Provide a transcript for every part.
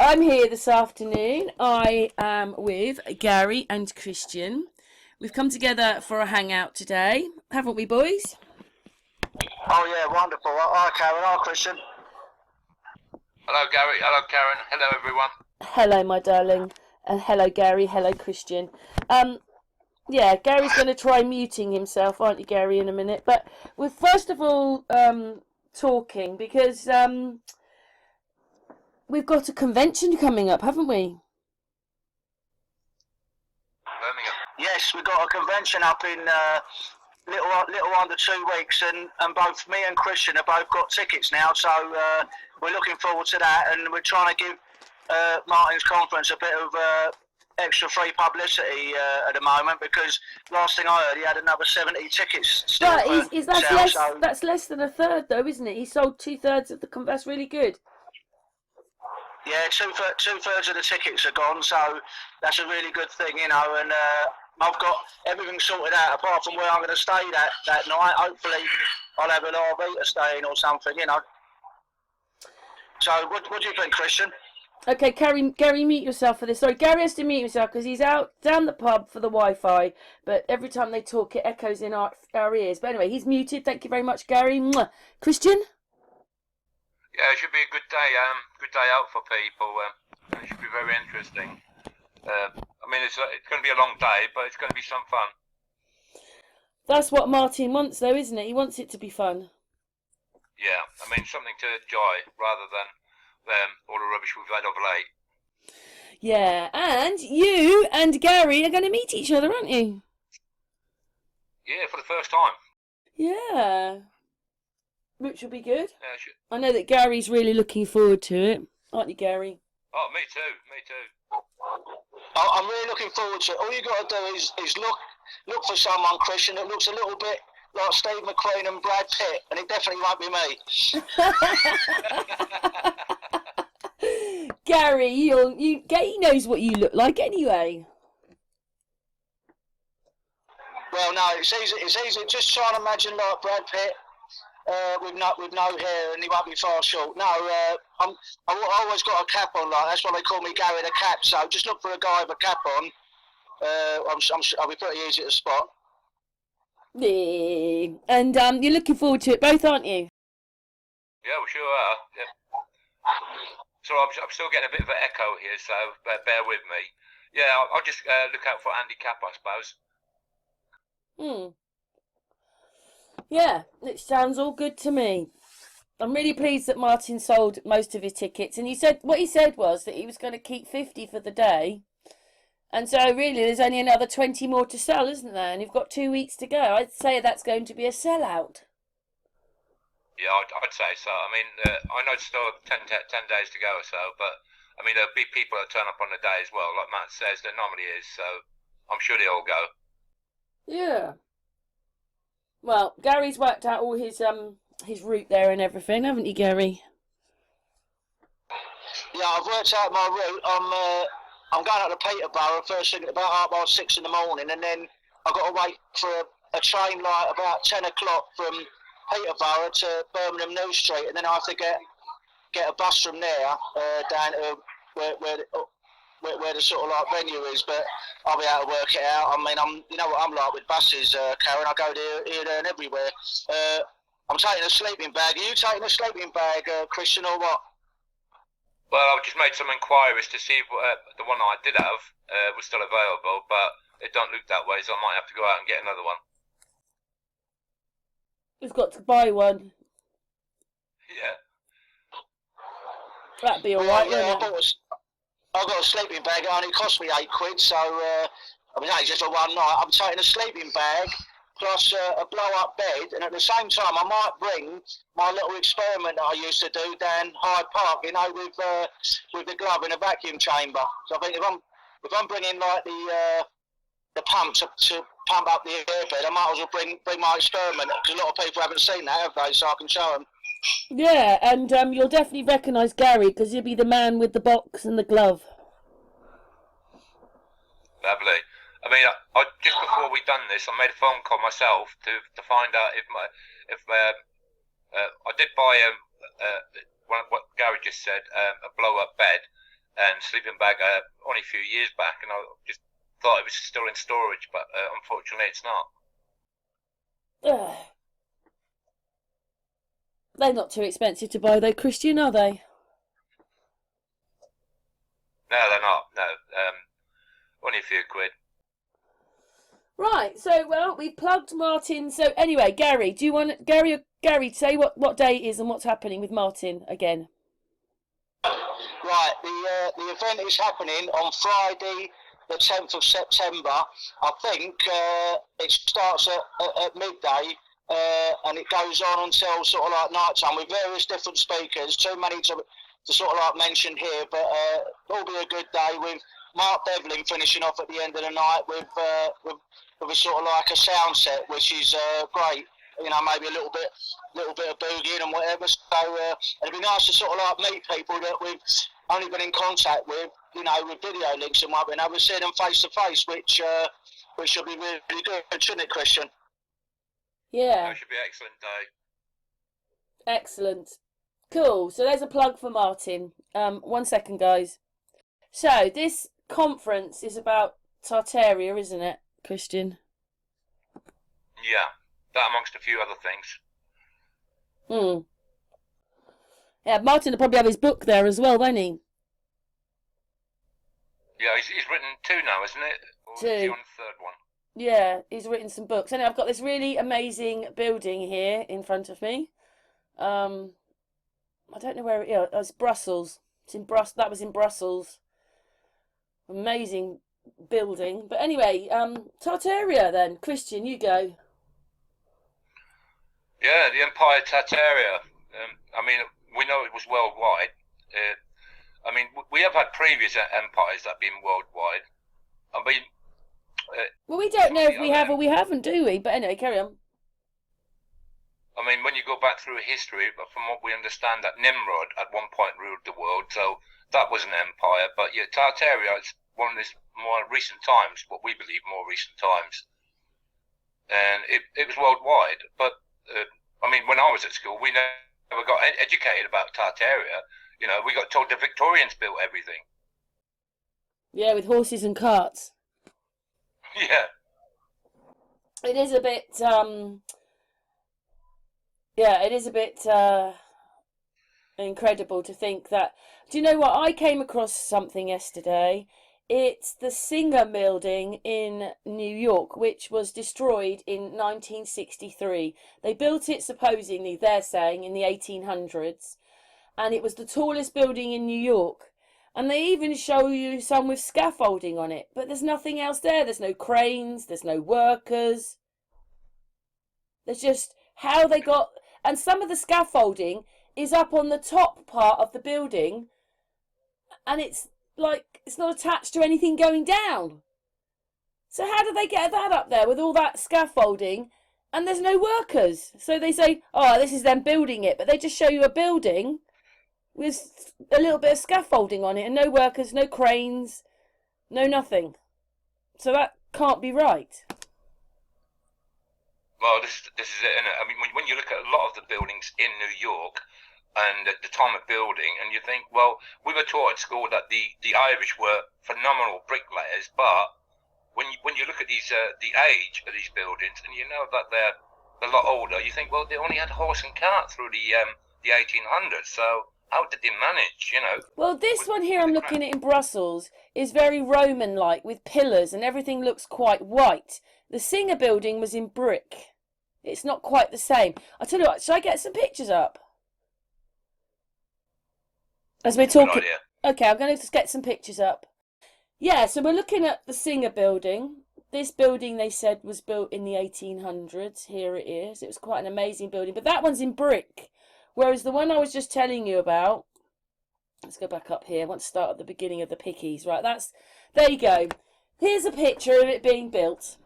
I'm here this afternoon. I am with Gary and Christian. We've come together for a hangout today, haven't we, boys? Oh yeah, wonderful. Hi Karen, hi Christian. Hello Gary, hello Karen, hello everyone. Hello, my darling. And hello, Gary. Hello, Christian. Yeah, Gary's going to try muting himself, aren't you, Gary, in a minute? But we're first of all talking because we've got a convention coming up, haven't we? Birmingham. Yes, we've got a convention up in little under 2 weeks, and both me and Christian have both got tickets now, so we're looking forward to that, and we're trying to give Martin's conference a bit of extra free publicity at the moment, because last thing I heard, he had another 70 tickets still. But that's less than a third, though, isn't it? He sold 2/3 of the convention. That's really good. Yeah, two-thirds of the tickets are gone, so that's a really good thing, you know, and I've got everything sorted out apart from where I'm going to stay that night. Hopefully I'll have an RV to stay in or something, you know. So what do you think, Christian? Okay, Gary, mute yourself for this. Sorry, Gary has to mute himself because he's out down the pub for the Wi-Fi, but every time they talk, it echoes in our ears. But anyway, he's muted. Thank you very much, Gary. Mwah. Christian? Yeah, it should be a good day out for people. It should be very interesting. I mean, it's going to be a long day, but it's going to be some fun. That's what Martin wants, though, isn't it? He wants it to be fun. Yeah, I mean, something to enjoy rather than all the rubbish we've had of late. Yeah, and you and Gary are going to meet each other, aren't you? Yeah, for the first time. Yeah. Which will be good. Yeah, sure. I know that Gary's really looking forward to it. Aren't you, Gary? Oh, me too. I'm really looking forward to it. All you got to do is look for someone, Christian, that looks a little bit like Steve McQueen and Brad Pitt, and it definitely won't be me. Gary, he knows what you look like anyway. Well, no, it's easy. Just try and imagine like Brad Pitt with no hair, and he won't be far short. No, I always got a cap on. Like that's why they call me Gary the Cap. So just look for a guy with a cap on. I'll be pretty easy to spot. Yeah. And you're looking forward to it both, aren't you? Yeah, we sure are. Yeah. So I'm still getting a bit of an echo here, so bear with me. Yeah, I'll just look out for Andy Cap, I suppose. Yeah, it sounds all good to me. I'm really pleased that Martin sold most of his tickets, and what he said was that he was going to keep 50 for the day. And so really there's only another 20 more to sell, isn't there? And you've got 2 weeks to go. I'd say that's going to be a sellout. Yeah, I'd say so. I mean, I know it's still 10 days to go or so, but I mean, there'll be people that turn up on the day as well, like Matt says, there normally is, so I'm sure they all go. Yeah. Well, Gary's worked out all his route there and everything, haven't you, Gary? Yeah, I've worked out my route. I'm going out to Peterborough first thing about 6:30 in the morning, and then I've got to wait for a train like about 10 o'clock from Peterborough to Birmingham New Street, and then I have to get a bus from there down to where the sort of like venue is. But I'll be able to work it out. I mean, you know what I'm like with buses, Karen. I go here, there, and everywhere. I'm taking a sleeping bag. Are you taking a sleeping bag, Christian, or what? Well, I've just made some inquiries to see if the one I did have was still available, but it don't look that way, so I might have to go out and get another one. You've got to buy one. Yeah. That'd be alright, yeah, wouldn't it? I've got a sleeping bag. It only cost me £8, so I mean, that's just for one night. I'm taking a sleeping bag plus a blow-up bed, and at the same time, I might bring my little experiment that I used to do down Hyde Park, you know, with the glove in a vacuum chamber. So I think if I'm bringing like the pump to pump up the airbed, I might as well bring my experiment, because a lot of people haven't seen that, have they? So I can show them. Yeah, and you'll definitely recognise Gary, because he'll be the man with the box and the glove. Lovely. I mean, I just before we done this, I made a phone call myself to find out if I did buy what Gary just said, a blow up bed, and sleeping bag only a few years back, and I just thought it was still in storage, but unfortunately it's not. Ugh. They're not too expensive to buy though, Christian, are they? No, they're not. No, only a few quid. Right, so well, we've plugged Martin. So anyway, Gary, do you want Gary say what day it is and what's happening with Martin again? Right, the event is happening on Friday, the 10th of September. I think it starts at midday and it goes on until sort of like night time with various different speakers. Too many to sort of like mention here, but it'll be a good day with Mark Devlin finishing off at the end of the night with a sort of like a sound set, which is great. You know, maybe a little bit of boogieing and whatever. So it'd be nice to sort of like meet people that we've only been in contact with, you know, with video links and what, and never see them face to face, which should be really good, shouldn't it, Christian? Yeah. That should be an excellent day. Excellent. Cool. So there's a plug for Martin. 1 second, guys. So this conference is about Tartaria, isn't it, Christian? Yeah, that amongst a few other things. Yeah, Martin will probably have his book there as well, won't he? Yeah, he's written 2 now, isn't it? Or 2. Is he on the 3rd one? Yeah, he's written some books. Anyway, I've got this really amazing building here in front of me. I don't know where it is. It's Brussels. It's in That was in Brussels. Amazing building. But anyway, Tartaria then. Christian, you go. Yeah, the Empire Tartaria. I mean, we know it was worldwide. I mean, we have had previous empires that have been worldwide. I mean... well, we don't know if we have or we haven't, do we? But anyway, carry on. I mean, when you go back through history, but from what we understand, that Nimrod at one point ruled the world, so that was an empire. But yeah, Tartaria is one of these more recent times, what we believe more recent times. And it was worldwide. But, I mean, when I was at school, we never got educated about Tartaria. You know, we got told the Victorians built everything. Yeah, with horses and carts. Yeah. It is a bit, yeah, it is a bit incredible to think that. Do you know what? I came across something yesterday. It's the Singer building in New York, which was destroyed in 1963. They built it, supposedly, they're saying, in the 1800s. And it was the tallest building in New York. And they even show you some with scaffolding on it. But there's nothing else there. There's no cranes. There's no workers. There's just how they got... And some of the scaffolding is up on the top part of the building. And it's like, it's not attached to anything going down. So how do they get that up there with all that scaffolding? And there's no workers. So they say, oh, this is them building it. But they just show you a building with a little bit of scaffolding on it. And no workers, no cranes, no nothing. So that can't be right. Well, this is it, isn't it? I mean, when you look at a lot of the buildings in New York and at the time of building, and you think, well, we were taught at school that the Irish were phenomenal bricklayers, but when you look at these the age of these buildings, and you know that they're a lot older, you think, well, they only had horse and cart through the 1800s, so how did they manage, you know? Well, this one here I'm looking at in Brussels is very Roman-like, with pillars, and everything looks quite white. The Singer building was in brick. It's not quite the same. I'll tell you what, shall I get some pictures up? As we're talking. Okay, I'm going to just get some pictures up. Yeah, so we're looking at the Singer building. This building, they said, was built in the 1800s. Here it is. It was quite an amazing building. But that one's in brick. Whereas the one I was just telling you about... Let's go back up here. I want to start at the beginning of the pickies. Right, there you go. Here's a picture of it being built.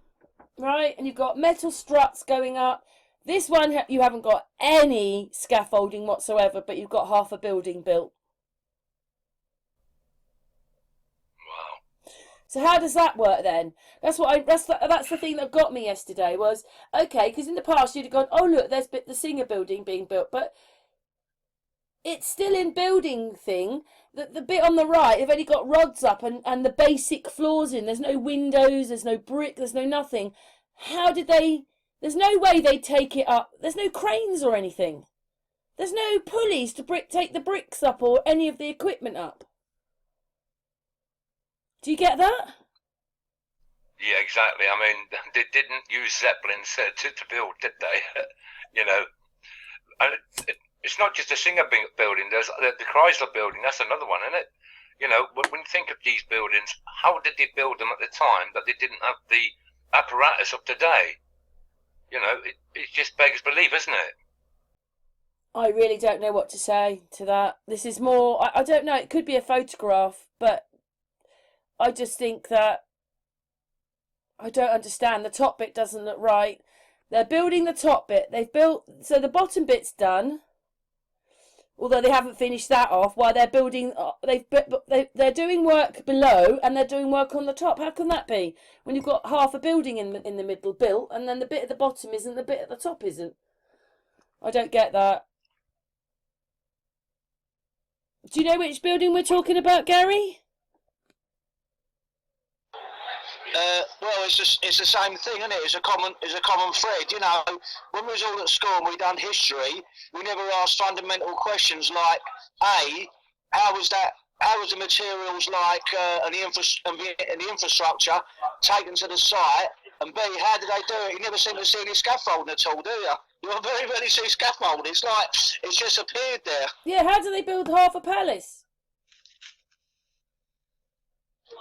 Right, and you've got metal struts going up. This one, you haven't got any scaffolding whatsoever, but you've got half a building built. Wow. So how does that work then? That's the thing that got me yesterday was, okay, because in the past you'd have gone, oh look, there's the Singer building being built, but it's still in building thing. The bit on the right, they've only got rods up and the basic floors in. There's no windows, there's no brick, there's no nothing. How did they... There's no way they take it up. There's no cranes or anything. There's no pulleys to take the bricks up or any of the equipment up. Do you get that? Yeah, exactly. I mean, they didn't use Zeppelins to build, did they? You know, and it's not just a Singer building. There's the Chrysler building. That's another one, isn't it? You know, when you think of these buildings, how did they build them at the time that they didn't have the apparatus of today? You know, it just begs belief, isn't it? I really don't know what to say to that. This is more... I don't know. It could be a photograph, but I just think that I don't understand. The top bit doesn't look right. They're building the top bit. They've built... So the bottom bit's done. Although they haven't finished that off. While they're building... They're doing work below and they're doing work on the top. How can that be? When you've got half a building in the middle built and then the bit at the bottom isn't, the bit at the top isn't. I don't get that. Do you know which building we're talking about, Gary? Well, it's the same thing, isn't it? It's a common thread. You know, when we was all at school and we done history, we never asked fundamental questions like, A, how was the materials like and the infrastructure taken to the site, and B, how did they do it? You never seem to see any scaffolding at all, do you? You very rarely see scaffolding. It's like it's just appeared there. Yeah, how do they build half a palace?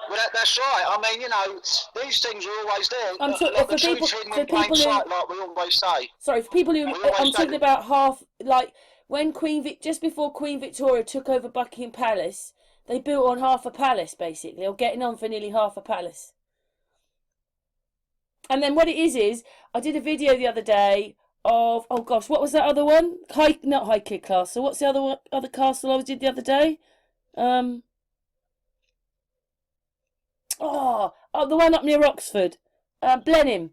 Well, that's right. I mean, you know, these things are always there. I'm Like the truth hidden in plain sight, like we always say. Sorry, for people who... I'm talking about half... Like, when just before Queen Victoria took over Buckingham Palace, they built on half a palace, basically, or getting on for nearly half a palace. And then what it is, I did a video the other day of... Oh, gosh, what was that other one? Not Highclere Castle. What's the other castle I did the other day? Oh, the one up near Oxford. Blenheim.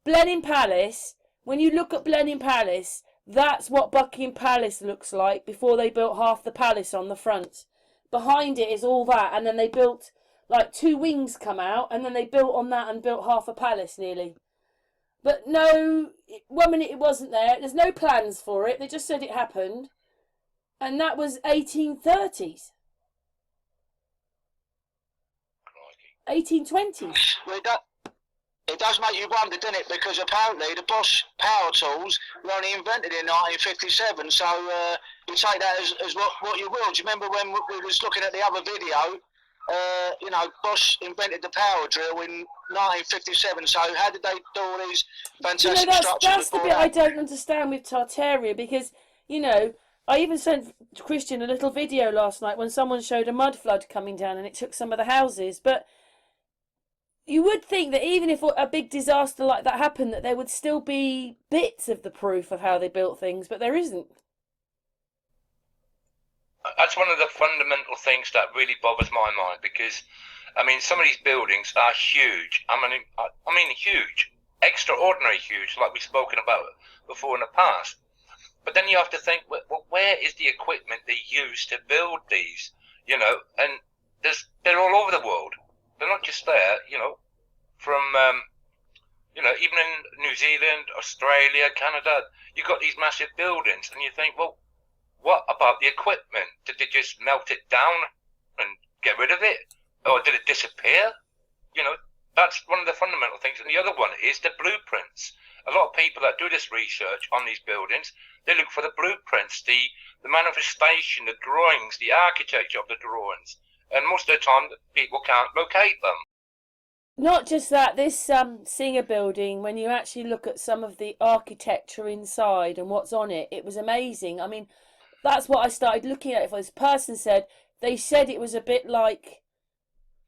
Blenheim Palace. When you look at Blenheim Palace, that's what Buckingham Palace looks like before they built half the palace on the front. Behind it is all that, and then they built, like, 2 wings come out, and then they built on that and built half a palace nearly. But no, 1 minute it wasn't there. There's no plans for it. They just said it happened. And that was 1830s. 1820s. Well, it does make you wonder, doesn't it? Because apparently the Bosch power tools were only invented in 1957. So you take that as what you will. Do you remember when we was looking at the other video? You know, Bosch invented the power drill in 1957. So how did they do all these fantastic structures? That's the bit I don't understand with Tartaria, because, you know, I even sent Christian a little video last night when someone showed a mud flood coming down and it took some of the houses. But you would think that even if a big disaster like that happened, that there would still be bits of the proof of how they built things, but there isn't. That's one of the fundamental things that really bothers my mind, because, I mean, some of these buildings are huge. I mean huge, extraordinary huge, like we've spoken about before in the past. But then you have to think, well, where is the equipment they use to build these? You know, and they're all over the world. They're not just there, you know, from, you know, even in New Zealand, Australia, Canada, you've got these massive buildings, and you think, well, what about the equipment? Did they just melt it down and get rid of it? Or did it disappear? You know, that's one of the fundamental things. And the other one is the blueprints. A lot of people that do this research on these buildings, they look for the blueprints, the manifestation, the drawings, the architecture of the drawings. And most of the time, people can't locate them. Not just that, this Singer building, when you actually look at some of the architecture inside and what's on it, it was amazing. I mean, that's what I started looking at. If this person said, they said it was a bit like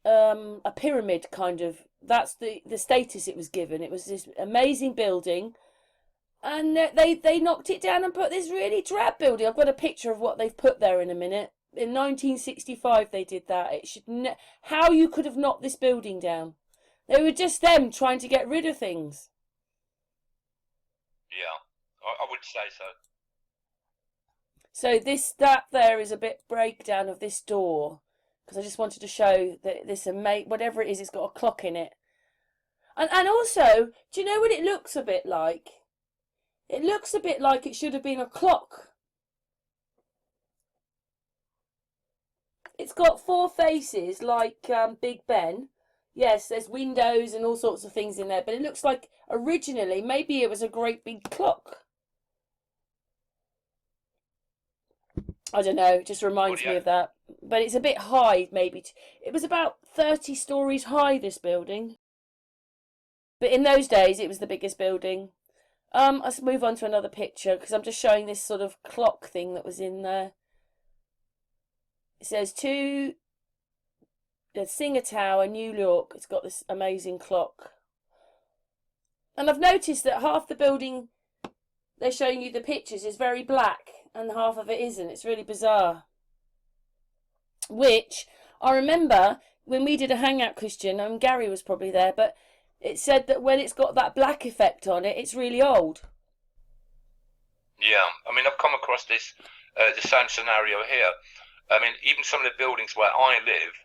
a pyramid kind of. That's the status it was given. It was this amazing building, and they knocked it down and put this really drab building. I've got a picture of what they've put there in a minute. In 1965 they did that. It should how you could have knocked this building down. They were just them trying to get rid of things. Yeah, I would say so. So that there is a bit breakdown of this door, because I just wanted to show that this whatever it is, it's got a clock in it. And also, do you know what it looks a bit like? It looks a bit like it should have been a clock. It's got 4 faces like Big Ben. Yes, there's windows and all sorts of things in there, but it looks like originally maybe it was a great big clock. I don't know, it just reminds me of that. But it's a bit high, maybe. It was about 30 stories high, this building. But in those days, it was the biggest building. Let's move on to another picture, because I'm just showing this sort of clock thing that was in there. It says the Singer Tower, New York. It's got this amazing clock. And I've noticed that half the building they're showing you the pictures is very black, and half of it isn't. It's really bizarre. Which, I remember when we did a hangout, Christian, and Gary was probably there, but it said that when it's got that black effect on it, it's really old. Yeah, I mean, I've come across this, the same scenario here. I mean, even some of the buildings where I live,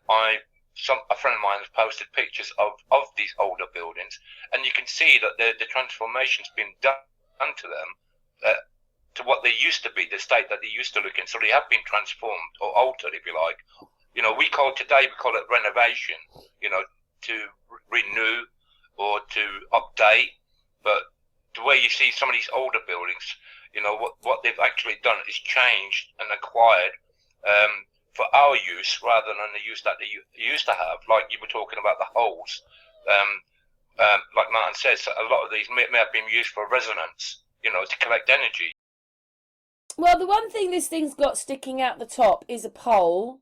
a friend of mine has posted pictures of these older buildings, and you can see that the transformation's been done to them to what they used to be, the state that they used to look in. So they have been transformed or altered, if you like. You know, we call it renovation, you know, to renew or to update. But the way you see some of these older buildings, you know, what they've actually done is changed and acquired for our use rather than the use that they used to have. Like you were talking about the holes. Like Martin says, a lot of these may have been used for resonance, you know, to collect energy. Well, the one thing this thing's got sticking out the top is a pole,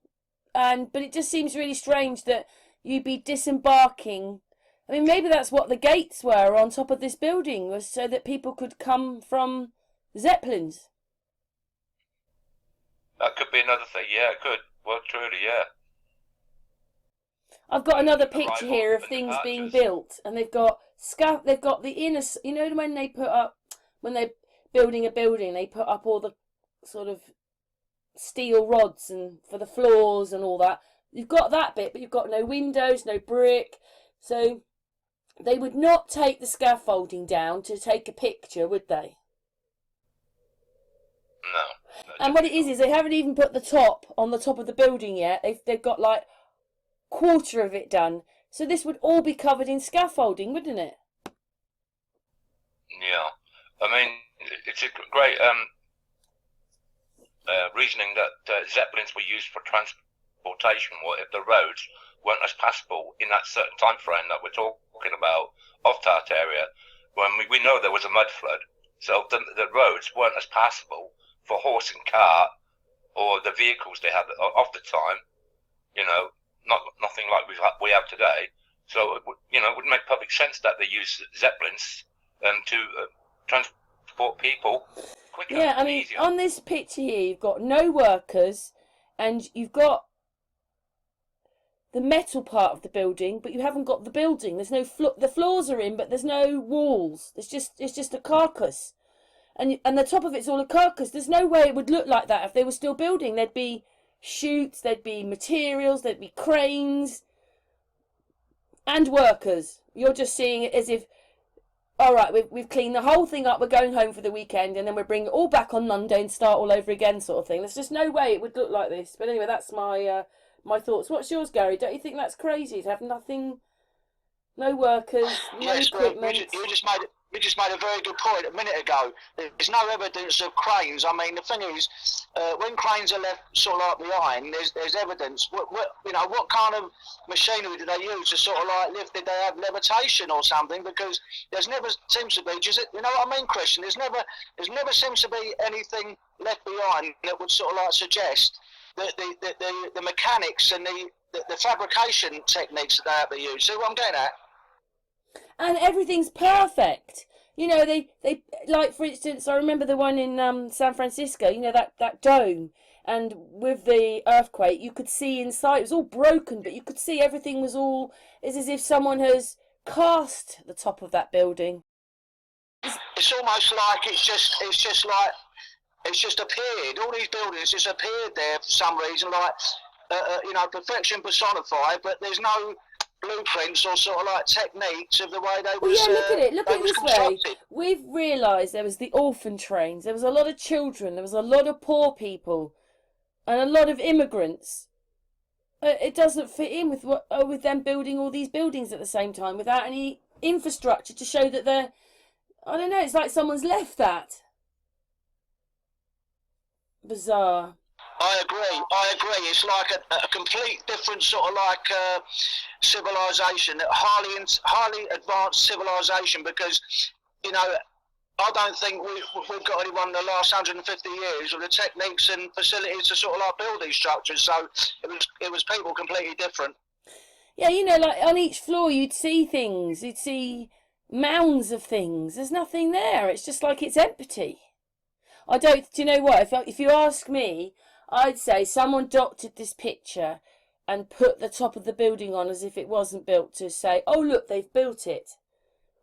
but it just seems really strange that you'd be disembarking. I mean, maybe that's what the gates were on top of this building, was so that people could come from Zeppelins. That could be another thing. Yeah, it could. Well, truly, yeah. I've got another picture here of things being built, and they've got the inner. You know, when they're building a building, they put up all the sort of steel rods and for the floors and all that. You've got that bit, but you've got no windows, no brick. So they would not take the scaffolding down to take a picture, would they? No. And what it is they haven't even put the top on the top of the building yet. They've got like quarter of it done. So this would all be covered in scaffolding, wouldn't it? Yeah. I mean, it's a great reasoning that Zeppelins were used for transportation, or if the roads weren't as passable in that certain time frame that we're talking about of Tartaria, when we know there was a mud flood. So the roads weren't as passable for horse and cart or the vehicles they had of the time, you know, nothing like we have today. So it would make perfect sense that they use Zeppelins to transport people quicker. Yeah, I mean, easier. On this picture here, you've got no workers, and you've got the metal part of the building, but you haven't got the building. There's no the floors are in, but there's no walls. It's just a carcass, and the top of it's all a carcass. There's no way it would look like that if they were still building. There'd be chutes, there'd be materials, there'd be cranes, and workers. You're just seeing it as if, all right, we've cleaned the whole thing up, we're going home for the weekend, and then we're bringing it all back on Monday and start all over again, sort of thing. There's just no way it would look like this. But anyway, that's my my thoughts. What's yours, Gary? Don't you think that's crazy to have nothing, no workers, no equipment? You just made a very good point a minute ago. There's no evidence of cranes. I mean, the thing is, when cranes are left sort of like behind, there's evidence. What kind of machinery did they use to sort of like lift? Did they have levitation or something? Because there's never seems to be, you know what I mean, Christian? There's never seems to be anything left behind that would sort of like suggest that the mechanics and the fabrication techniques that they have to use. See what I'm getting at? And everything's perfect. You know, they like, for instance, I remember the one in San Francisco, you know, that dome. And with the earthquake, you could see inside, it was all broken, but you could see everything was all, it's as if someone has cast the top of that building. It's almost like it's just like it's just appeared. All these buildings just appeared there for some reason, like perfection personified. But there's no blueprints or sort of like techniques of the way they Well, was. yeah, look at it. Look at it this way. Constructed. We've realised there was the orphan trains. There was a lot of children. There was a lot of poor people, and a lot of immigrants. It doesn't fit in with them building all these buildings at the same time without any infrastructure to show that they're. I don't know. It's like someone's left that. Bizarre. I agree. It's like a complete different sort of like civilization, highly advanced civilization. Because I don't think we've got anyone in the last 150 years with the techniques and facilities to sort of like build these structures. So it was people completely different. Yeah, like on each floor you'd see things. You'd see mounds of things. There's nothing there. It's just like it's empty. Do you know what? If you ask me, I'd say someone doctored this picture and put the top of the building on as if it wasn't built to say, oh, look, they've built it.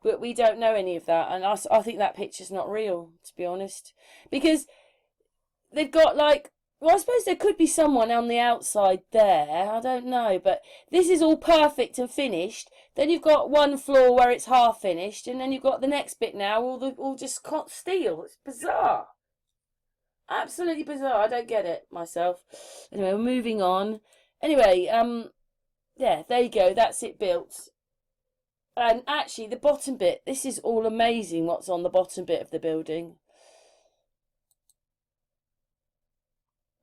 But we don't know any of that. And I think that picture's not real, to be honest. Because they've got like, well, I suppose there could be someone on the outside there. I don't know. But this is all perfect and finished. Then you've got one floor where it's half finished. And then you've got the next bit now, all just steel. It's bizarre. Absolutely bizarre. I don't get it myself. Anyway, we're moving on. Anyway, yeah, there you go. That's it built. And actually, the bottom bit, this is all amazing what's on the bottom bit of the building.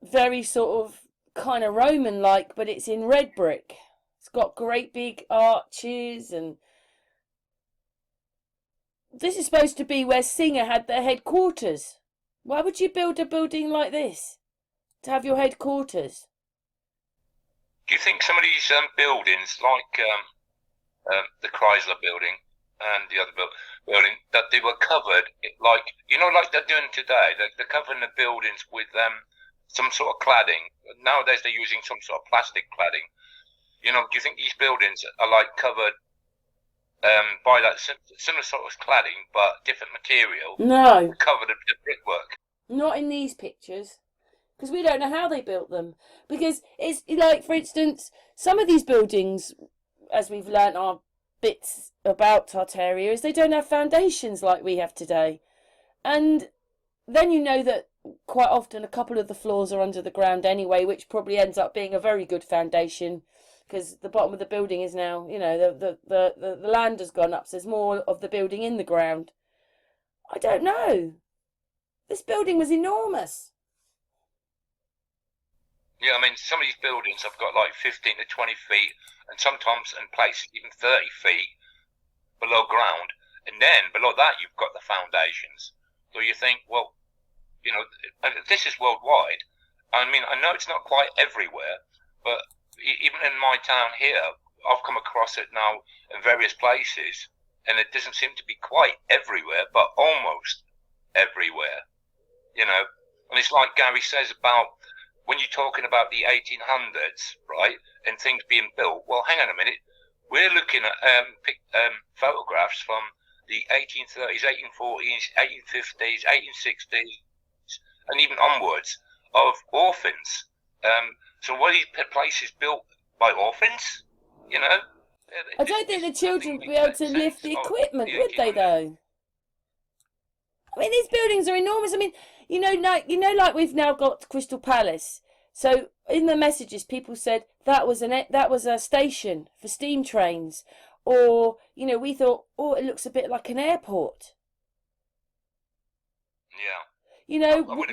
Very sort of kind of Roman-like, but it's in red brick. It's got great big arches, and this is supposed to be where Singer had their headquarters. Why would you build a building like this to have your headquarters? Do you think some of these buildings, like the Chrysler building and the other building, that they were covered, like they're doing today? They're covering the buildings with some sort of cladding. Nowadays they're using some sort of plastic cladding. Do you think these buildings are like covered by that similar sort of cladding but different material? No. Covered in brickwork. Not in these pictures. Because we don't know how they built them. Because it's like, for instance, some of these buildings, as we've learnt our bits about Tartaria, is they don't have foundations like we have today. And then you know that quite often a couple of the floors are under the ground anyway, which probably ends up being a very good foundation. Because the bottom of the building is now, the land has gone up, so there's more of the building in the ground. I don't know. This building was enormous. Yeah, I mean, some of these buildings have got like 15 to 20 feet, and sometimes in places even 30 feet below ground. And then below that, you've got the foundations. So you think, well, and this is worldwide. I mean, I know it's not quite everywhere, but even in my town here, I've come across it now in various places, and it doesn't seem to be quite everywhere, but almost everywhere. And it's like Gary says about when you're talking about the 1800s, right, and things being built. Well, hang on a minute. We're looking at photographs from the 1830s, 1840s, 1850s, 1860s, and even onwards of orphans. So were these places built by orphans? I don't think the children would be able to lift the equipment, would they, though? I mean, these buildings are enormous. I mean, like we've now got Crystal Palace. So in the messages, people said that was a station for steam trains, or we thought, oh, it looks a bit like an airport. Yeah.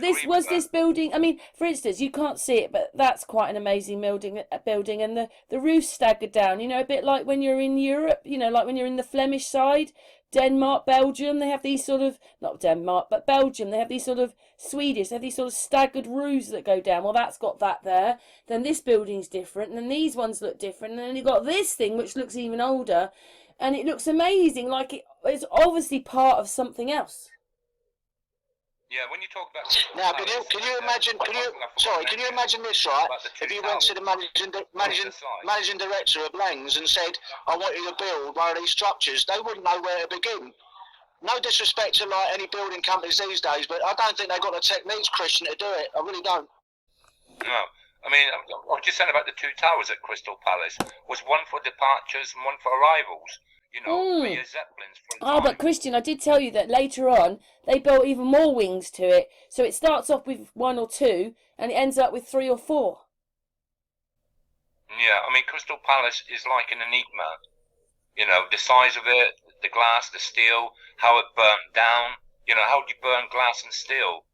This building. I mean, for instance, you can't see it, but that's quite an amazing building, and the roof staggered down. A bit like when you're in Europe. Like when you're in the Flemish side, Denmark, Belgium. They have these sort of, not Denmark, but Belgium. They have these sort of Swedish. They have these sort of staggered roofs that go down. Well, that's got that there. Then this building's different, and then these ones look different, and then you've got this thing which looks even older, and it looks amazing. Like it's obviously part of something else. Yeah, when you talk about now, can you imagine? Can you imagine this, right? If you went to the managing director of Langs and said, "I want you to build one of these structures," they wouldn't know where to begin. no disrespect to like any building companies these days, but I don't think they've got the techniques, Christian, to do it. I really don't. No. I mean, I was just saying about the two towers at Crystal Palace. Was one for departures and one for arrivals. You know, for your Zeppelins. Oh, but Christian, I did tell you that later on they built even more wings to it. So it starts off with 1 or 2 and it ends up with 3 or 4. Yeah, I mean, Crystal Palace is like an enigma. You know, the size of it, the glass, the steel, how it burnt down. You know, how do you burn glass and steel?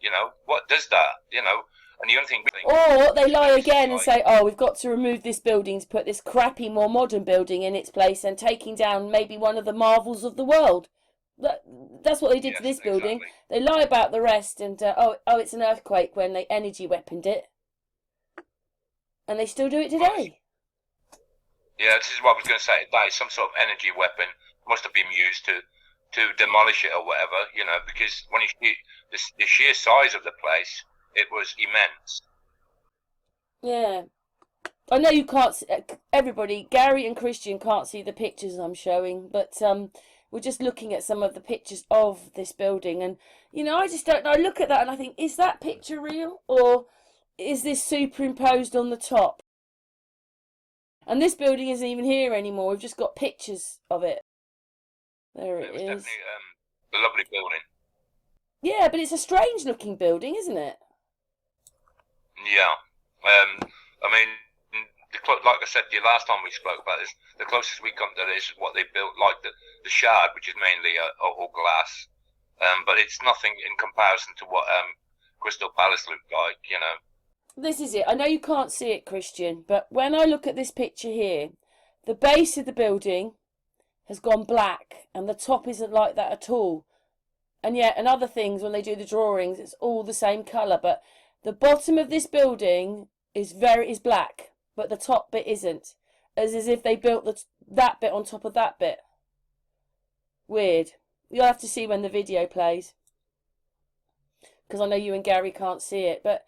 You know, what does that? You know, and the only thing... Or they lie again and say, oh, we've got to remove this building to put this crappy, more modern building in its place and taking down maybe one of the marvels of the world. That's what they did to this building. Exactly. They lie about the rest and, it's an earthquake when they energy weaponed it. And they still do it today. Yeah, this is what I was going to say. That is some sort of energy weapon must have been used to demolish it or whatever, you know, because when you see the sheer size of the place, it was immense. Yeah. I know you can't see, everybody, Gary and Christian can't see the pictures I'm showing, but we're just looking at some of the pictures of this building. And, you know, I just don't know. I look at that and I think, is that picture real? Or is this superimposed on the top? And this building isn't even here anymore. We've just got pictures of it. There it is. Definitely a lovely building. Yeah, but it's a strange looking building, isn't it? Yeah. I mean, like I said to you last time we spoke about this, the closest we come to this is what they built, like the Shard, which is mainly all glass. But it's nothing in comparison to what Crystal Palace looked like, you know. This is it. I know you can't see it, Christian, but when I look at this picture here, the base of the building has gone black and the top isn't like that at all. And yet, and other things, when they do the drawings, it's all the same colour. But the bottom of this building is black, but the top bit isn't. As if they built that bit on top of that bit. Weird. You'll have to see when the video plays. Because I know you and Gary can't see it, but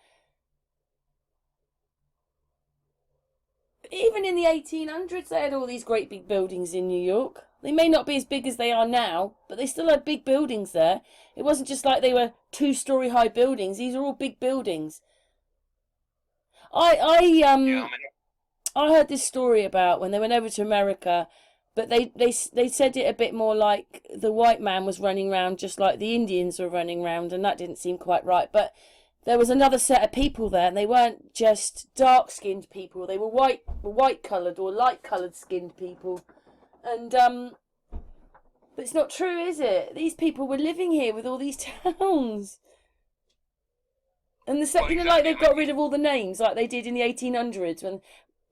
even in the 1800s, they had all these great big buildings in New York. They may not be as big as they are now, but they still had big buildings there. It wasn't just like they were 2-story high buildings. These are all big buildings. I heard this story about when they went over to America, but they said it a bit more like the white man was running around just like the Indians were running around, and that didn't seem quite right. But there was another set of people there, and they weren't just dark-skinned people. They were white-coloured or light-coloured skinned people. And, but it's not true, is it? These people were living here with all these towns. And like they've got rid of all the names, like they did in the 1800s when,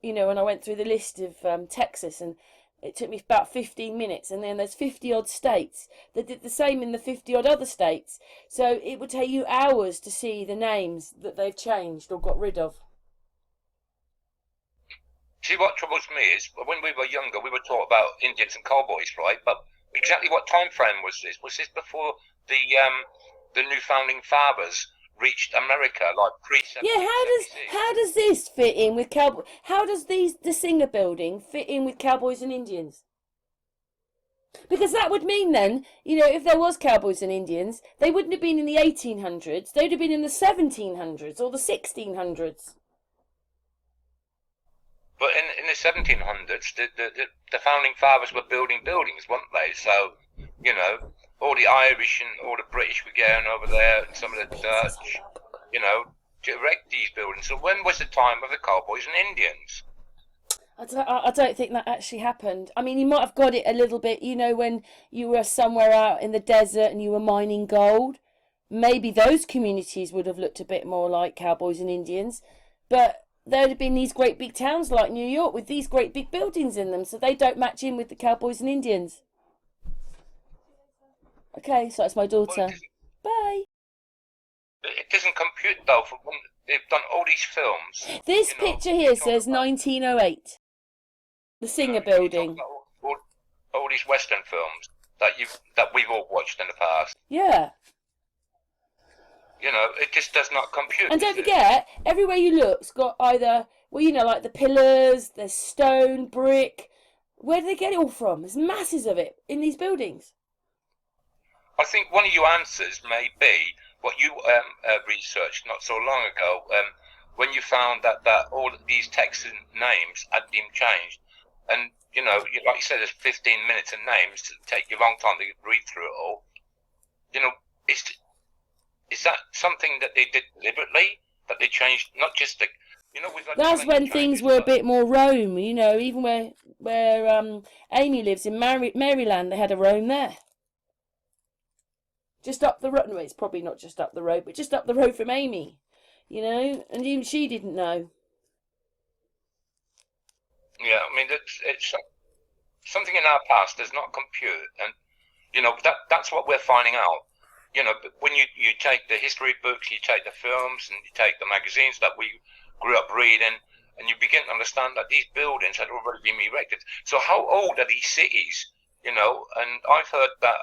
you know, when I went through the list of Texas, and it took me about 15 minutes, and then there's 50-odd states that did the same in the 50-odd other states. So it would take you hours to see the names that they've changed or got rid of. See, what troubles me is, when we were younger, we were taught about Indians and cowboys, right? But exactly what time frame was this? Was this before the new founding fathers reached America, like pre-1776? Yeah, how does this fit in with cowboy? How does the Singer building fit in with cowboys and Indians? Because that would mean then, you know, if there was cowboys and Indians, they wouldn't have been in the 1800s. They'd have been in the 1700s or the 1600s. But in the 1700s, the founding fathers were building buildings, weren't they? So, you know, all the Irish and all the British were going over there, and some of the Dutch, you know, to erect these buildings. So when was the time of the cowboys and Indians? I don't think that actually happened. I mean, you might have got it a little bit, you know, when you were somewhere out in the desert and you were mining gold. Maybe those communities would have looked a bit more like cowboys and Indians. But there'd have been these great big towns like New York with these great big buildings in them, so they don't match in with the cowboys and Indians. Okay, so that's my daughter. Bye. It doesn't compute, though, for when they've done all these films. This picture here says 1908. The Singer building. All these Western films that we've all watched in the past. Yeah. You know, it just does not compute. And don't forget, everywhere you look's got either, well, you know, like the pillars, there's stone, brick. Where do they get it all from? There's masses of it in these buildings. I think one of your answers may be what you researched not so long ago, when you found that all of these Texan names had been changed, and like you said, there's 15 minutes of names to take you a long time to read through it all. Is that something that they did deliberately? That they changed, not just the, with like That's when things were a bit more Rome, even where Amy lives in Maryland, they had a Rome there. Just up the road. No, it's probably not just up the road, but just up the road from Amy, and even she didn't know. Yeah, I mean, it's something in our past does not compute, and that's what we're finding out. When you take the history books, you take the films, and you take the magazines that we grew up reading, and you begin to understand that these buildings had already been erected. So how old are these cities? And I've heard that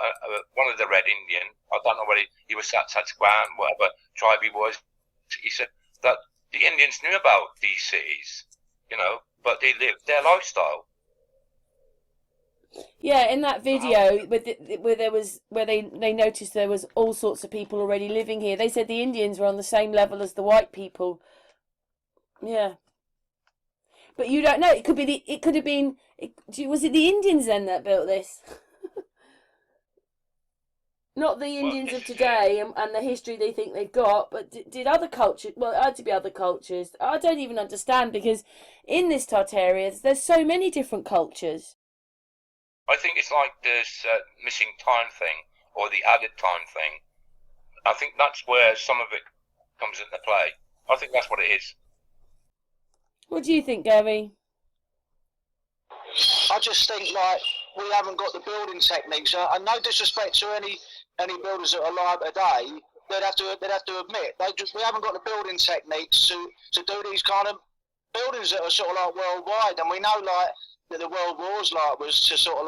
one of the Red Indian, I don't know whether he was Satsquan, whatever tribe he was, he said that the Indians knew about these cities, but they lived their lifestyle. Yeah, in that video where they noticed there was all sorts of people already living here. They said the Indians were on the same level as the white people. Yeah, but you don't know. It could have been. Was it the Indians then that built this? Not the Indians of today and the history they think they've got, but did other cultures? Well, it had to be other cultures. I don't even understand, because in this Tartaria, there's so many different cultures. I think it's like this missing time thing, or the added time thing. I think that's where some of it comes into play. I think that's what it is. What do you think, Gary? I just think we haven't got the building techniques. And no disrespect to any builders that are alive today, they'd have to admit we haven't got the building techniques to do these kind of buildings that are sort of like worldwide. And we know that the World Wars was to sort of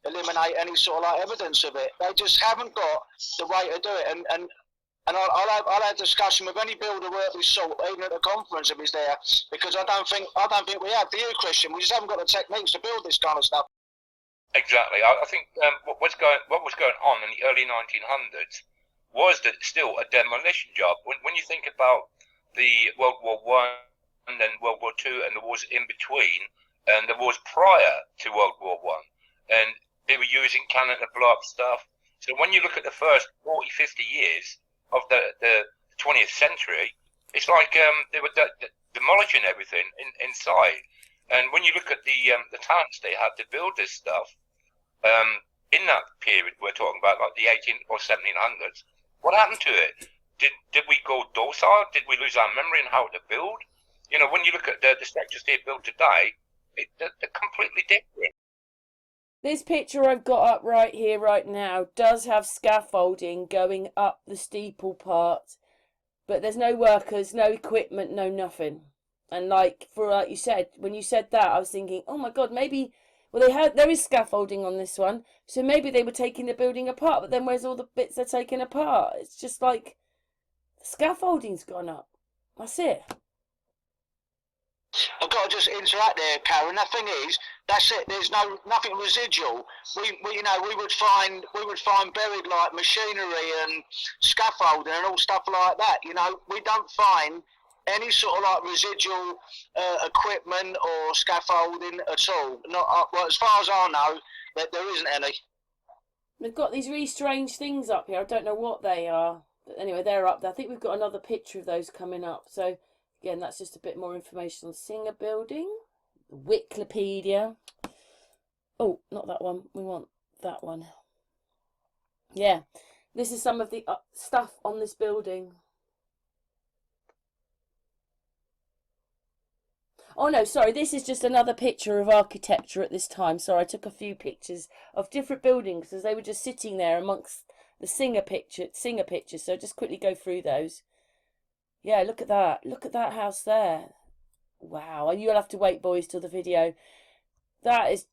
eliminate any sort of evidence of it. They just haven't got the way to do it. And I'll have discussion with any builder worth his salt, even at the conference if he's there, because I don't think we have. Do you, Christian? We just haven't got the techniques to build this kind of stuff. Exactly. I think what was going on in the early 1900s was still a demolition job. When you think about the World War I and then World War II and the wars in between, and the wars prior to World War I, and they were using cannon to blow up stuff. So when you look at the first 40, 50 years of the 20th century, it's like they were demolishing everything inside. And when you look at the talents they had to build this stuff, in that period we're talking about, like the 18 or 1700s, what happened to it? Did we go docile? Did we lose our memory on how to build? When you look at the structures they built today, they're completely different. This picture I've got up right here, right now, does have scaffolding going up the steeple part, but there's no workers, no equipment, no nothing. And like you said, when you said that, I was thinking, oh my God, maybe, there is scaffolding on this one, so maybe they were taking the building apart, but then where's all the bits they're taking apart? It's just like, the scaffolding's gone up. That's it. I've got to just interact there, Karen. The thing is, that's it. There's nothing residual. We would find buried machinery and scaffolding and all stuff like that. We don't find any sort of residual equipment or scaffolding at all. Not well, as far as I know, that there isn't any. We've got these really strange things up here. I don't know what they are. But anyway, they're up there. I think we've got another picture of those coming up. So again, that's just a bit more information on Singer Building. Wikipedia. Oh, not that one. We want that one. Yeah, this is some of the stuff on this building. Oh no, sorry, this is just another picture of architecture at this time. Sorry, I took a few pictures of different buildings as they were just sitting there amongst the Singer pictures. So just quickly go through those. Yeah, look at that. Look at that house there. Wow, and you'll have to wait, boys, till the video. That is,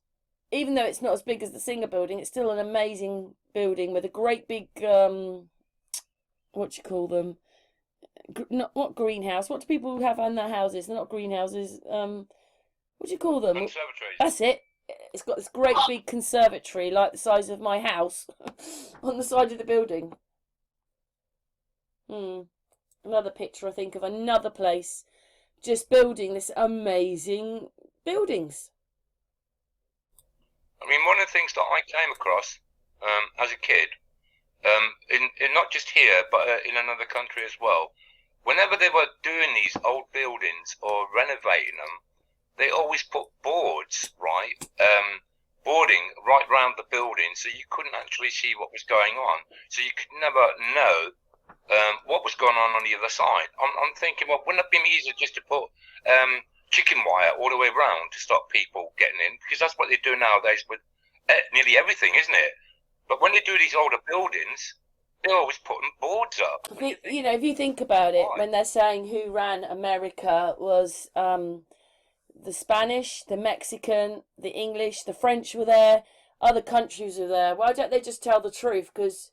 even though it's not as big as the Singer building, it's still an amazing building with a great big, what do you call them? Not greenhouse. What do people have in their houses? They're not greenhouses. What do you call them? Conservatories. That's it. It's got this great big conservatory, like the size of my house, on the side of the building. Another picture, I think, of another place just building this amazing buildings. I mean, one of the things that I came across as a kid, in not just here, but in another country as well, whenever they were doing these old buildings or renovating them, they always put boards, right, boarding right round the building, so you couldn't actually see what was going on. So you could never know what was going on the other side. I'm thinking, well, wouldn't it have been easier just to put chicken wire all the way around to stop people getting in? Because that's what they do nowadays with nearly everything, isn't it? But when they do these older buildings, they're always putting boards up. I think, you know, if you think about it, when they're saying who ran America was the Spanish, the Mexican, the English, the French were there, other countries were there. Why don't they just tell the truth? Because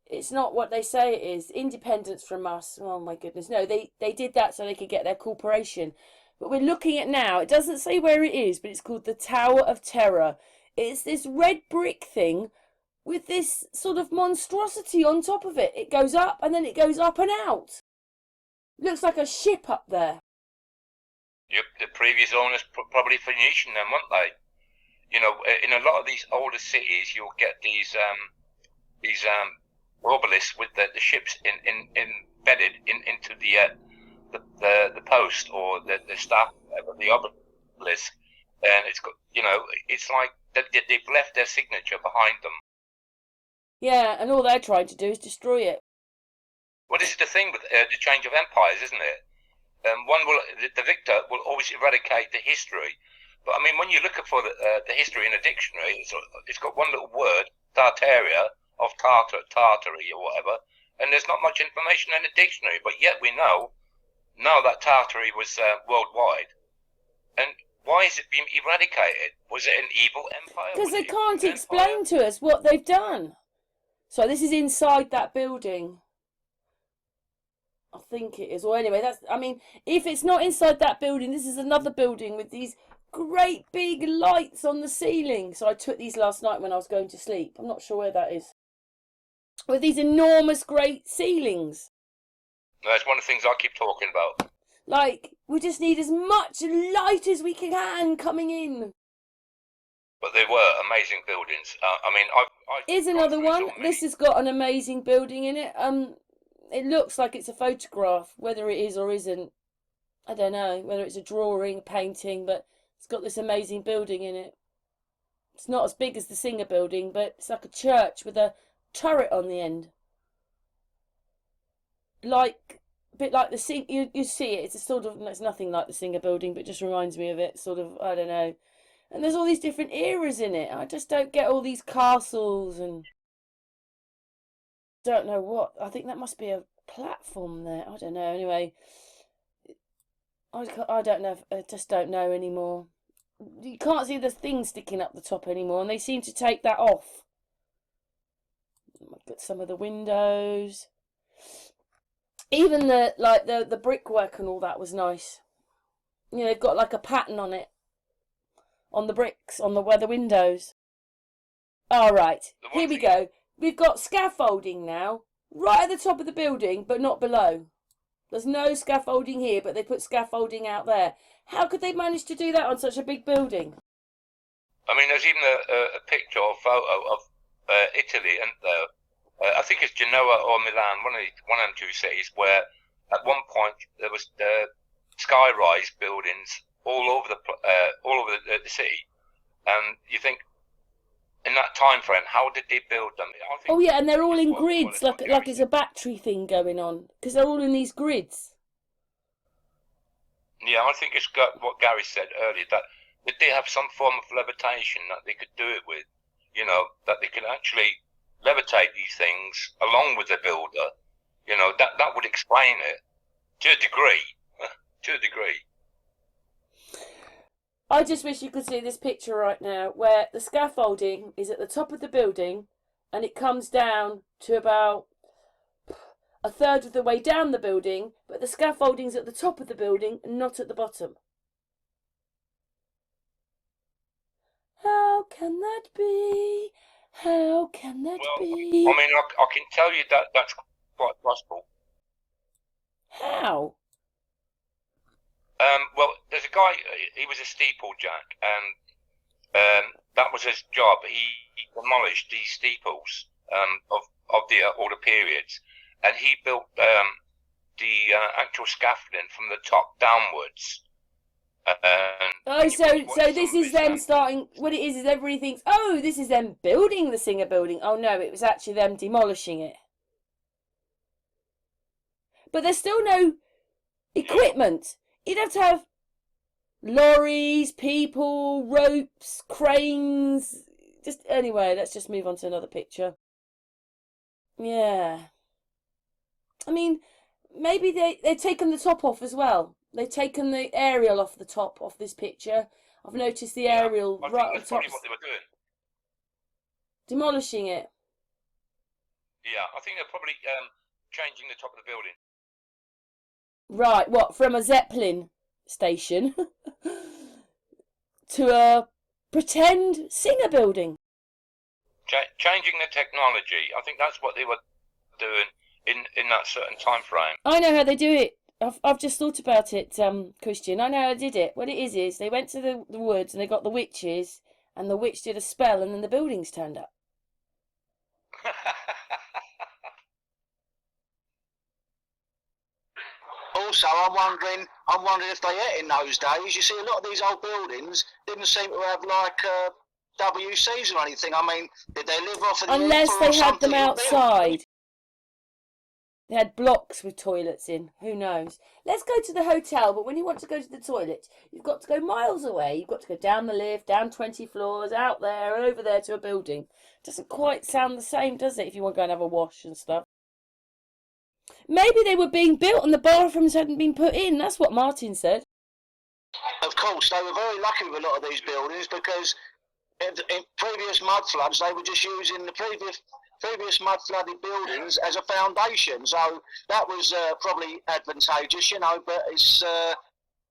it's not what they say it is. Independence from us. Oh my goodness. No, they did that so they could get their corporation. But we're looking at now, it doesn't say where it is, but it's called the Tower of Terror. It's this red brick thing with this sort of monstrosity on top of it. It goes up and then it goes up and out. Looks like a ship up there. Yep, the previous owners probably Phoenician then, weren't they? You know, in a lot of these older cities, you'll get these obelisks with the ships embedded into the post or the staff of the obelisk, and it's got, you know, it's like they've left their signature behind them. Yeah, and all they're trying to do is destroy it. Well, this is the thing with the change of empires, isn't it? The victor will always eradicate the history. But I mean, when you look for the history in a dictionary, it's got one little word, Tartaria, of Tartary or whatever, and there's not much information in the dictionary. But yet we know now that Tartary was worldwide. And why is it being eradicated? Was it an evil empire? Because they can't explain to us what they've done. So this is inside that building. I think it is. Well, anyway, I mean, if it's not inside that building, this is another building with these great big lights on the ceiling. So I took these last night when I was going to sleep. I'm not sure where that is. With these enormous great ceilings. That's one of the things I keep talking about. Like, we just need as much light as we can coming in. But they were amazing buildings. I mean, Here's another one. This has got an amazing building in it. It looks like it's a photograph. Whether it is or isn't, I don't know. Whether it's a drawing, a painting, but it's got this amazing building in it. It's not as big as the Singer building, but it's like a church with a turret on the end. Like, a bit like the Singer. You see it. It's a sort of. It's nothing like the Singer building, but it just reminds me of it. Sort of. I don't know. And there's all these different eras in it. I just don't get all these castles and. Don't know what. I think that must be a platform there. I don't know. Anyway, I don't know. I just don't know anymore. You can't see the thing sticking up the top anymore, and they seem to take that off. Got some of the windows. Even the brickwork and all that was nice. You know, they've got like a pattern on it, on the bricks, on where the windows. All right, here we go. We've got scaffolding now, right at the top of the building, but not below. There's no scaffolding here, but they put scaffolding out there. How could they manage to do that on such a big building? I mean, there's even a picture or photo of Italy, and I think it's Genoa or Milan, one of the two cities, where at one point there was sky-rise buildings all over the city, and you think, in that time frame, how did they build them? Oh yeah, and they're all in grids, like it's a battery thing going on, because they're all in these grids. Yeah, I think it's got what Gary said earlier, that they have some form of levitation that they could do it with. You know, that they could actually levitate these things along with the builder. You know, that would explain it to a degree. To a degree. I just wish you could see this picture right now, where the scaffolding is at the top of the building and it comes down to about a third of the way down the building, but the scaffolding's at the top of the building and not at the bottom. How can that be? How can that be? I mean, I can tell you that that's quite possible. How? Well, there's a guy, he was a steeplejack, and that was his job. He demolished these steeples of all the periods, and he built the actual scaffolding from the top downwards. So this is them starting. What it is everybody thinks, oh, this is them building the Singer building. Oh no, it was actually them demolishing it. But there's still no equipment. You'd have to have lorries, people, ropes, cranes. Just anyway, let's just move on to another picture. Yeah. I mean, maybe they've taken the top off as well. They've taken the aerial off the top of this picture. I've noticed the aerial I think right on that's top. probably what they were doing. Demolishing it. Yeah, I think they're probably changing the top of the building. Right, what, from a Zeppelin station to a pretend Singer building? Changing the technology. I think that's what they were doing in that certain time frame. I know how they do it. I've just thought about it, Christian. I know how they did it. What it is they went to the woods and they got the witches, and the witch did a spell, and then the buildings turned up. Also, I'm wondering if they ate in those days. You see, a lot of these old buildings didn't seem to have like WCs or anything. I mean, did they live off of the Unless ether they or had them something? outside. They had blocks with toilets in. Who knows? Let's go to the hotel, but when you want to go to the toilet, you've got to go miles away. You've got to go down the lift, down 20 floors, out there, over there to a building. Doesn't quite sound the same, does it, if you want to go and have a wash and stuff? Maybe they were being built and the bathrooms hadn't been put in. That's what Martin said. Of course, they were very lucky with a lot of these buildings because in previous mud floods, they were just using the previous mud flooded buildings as a foundation. So that was probably advantageous, you know, but it's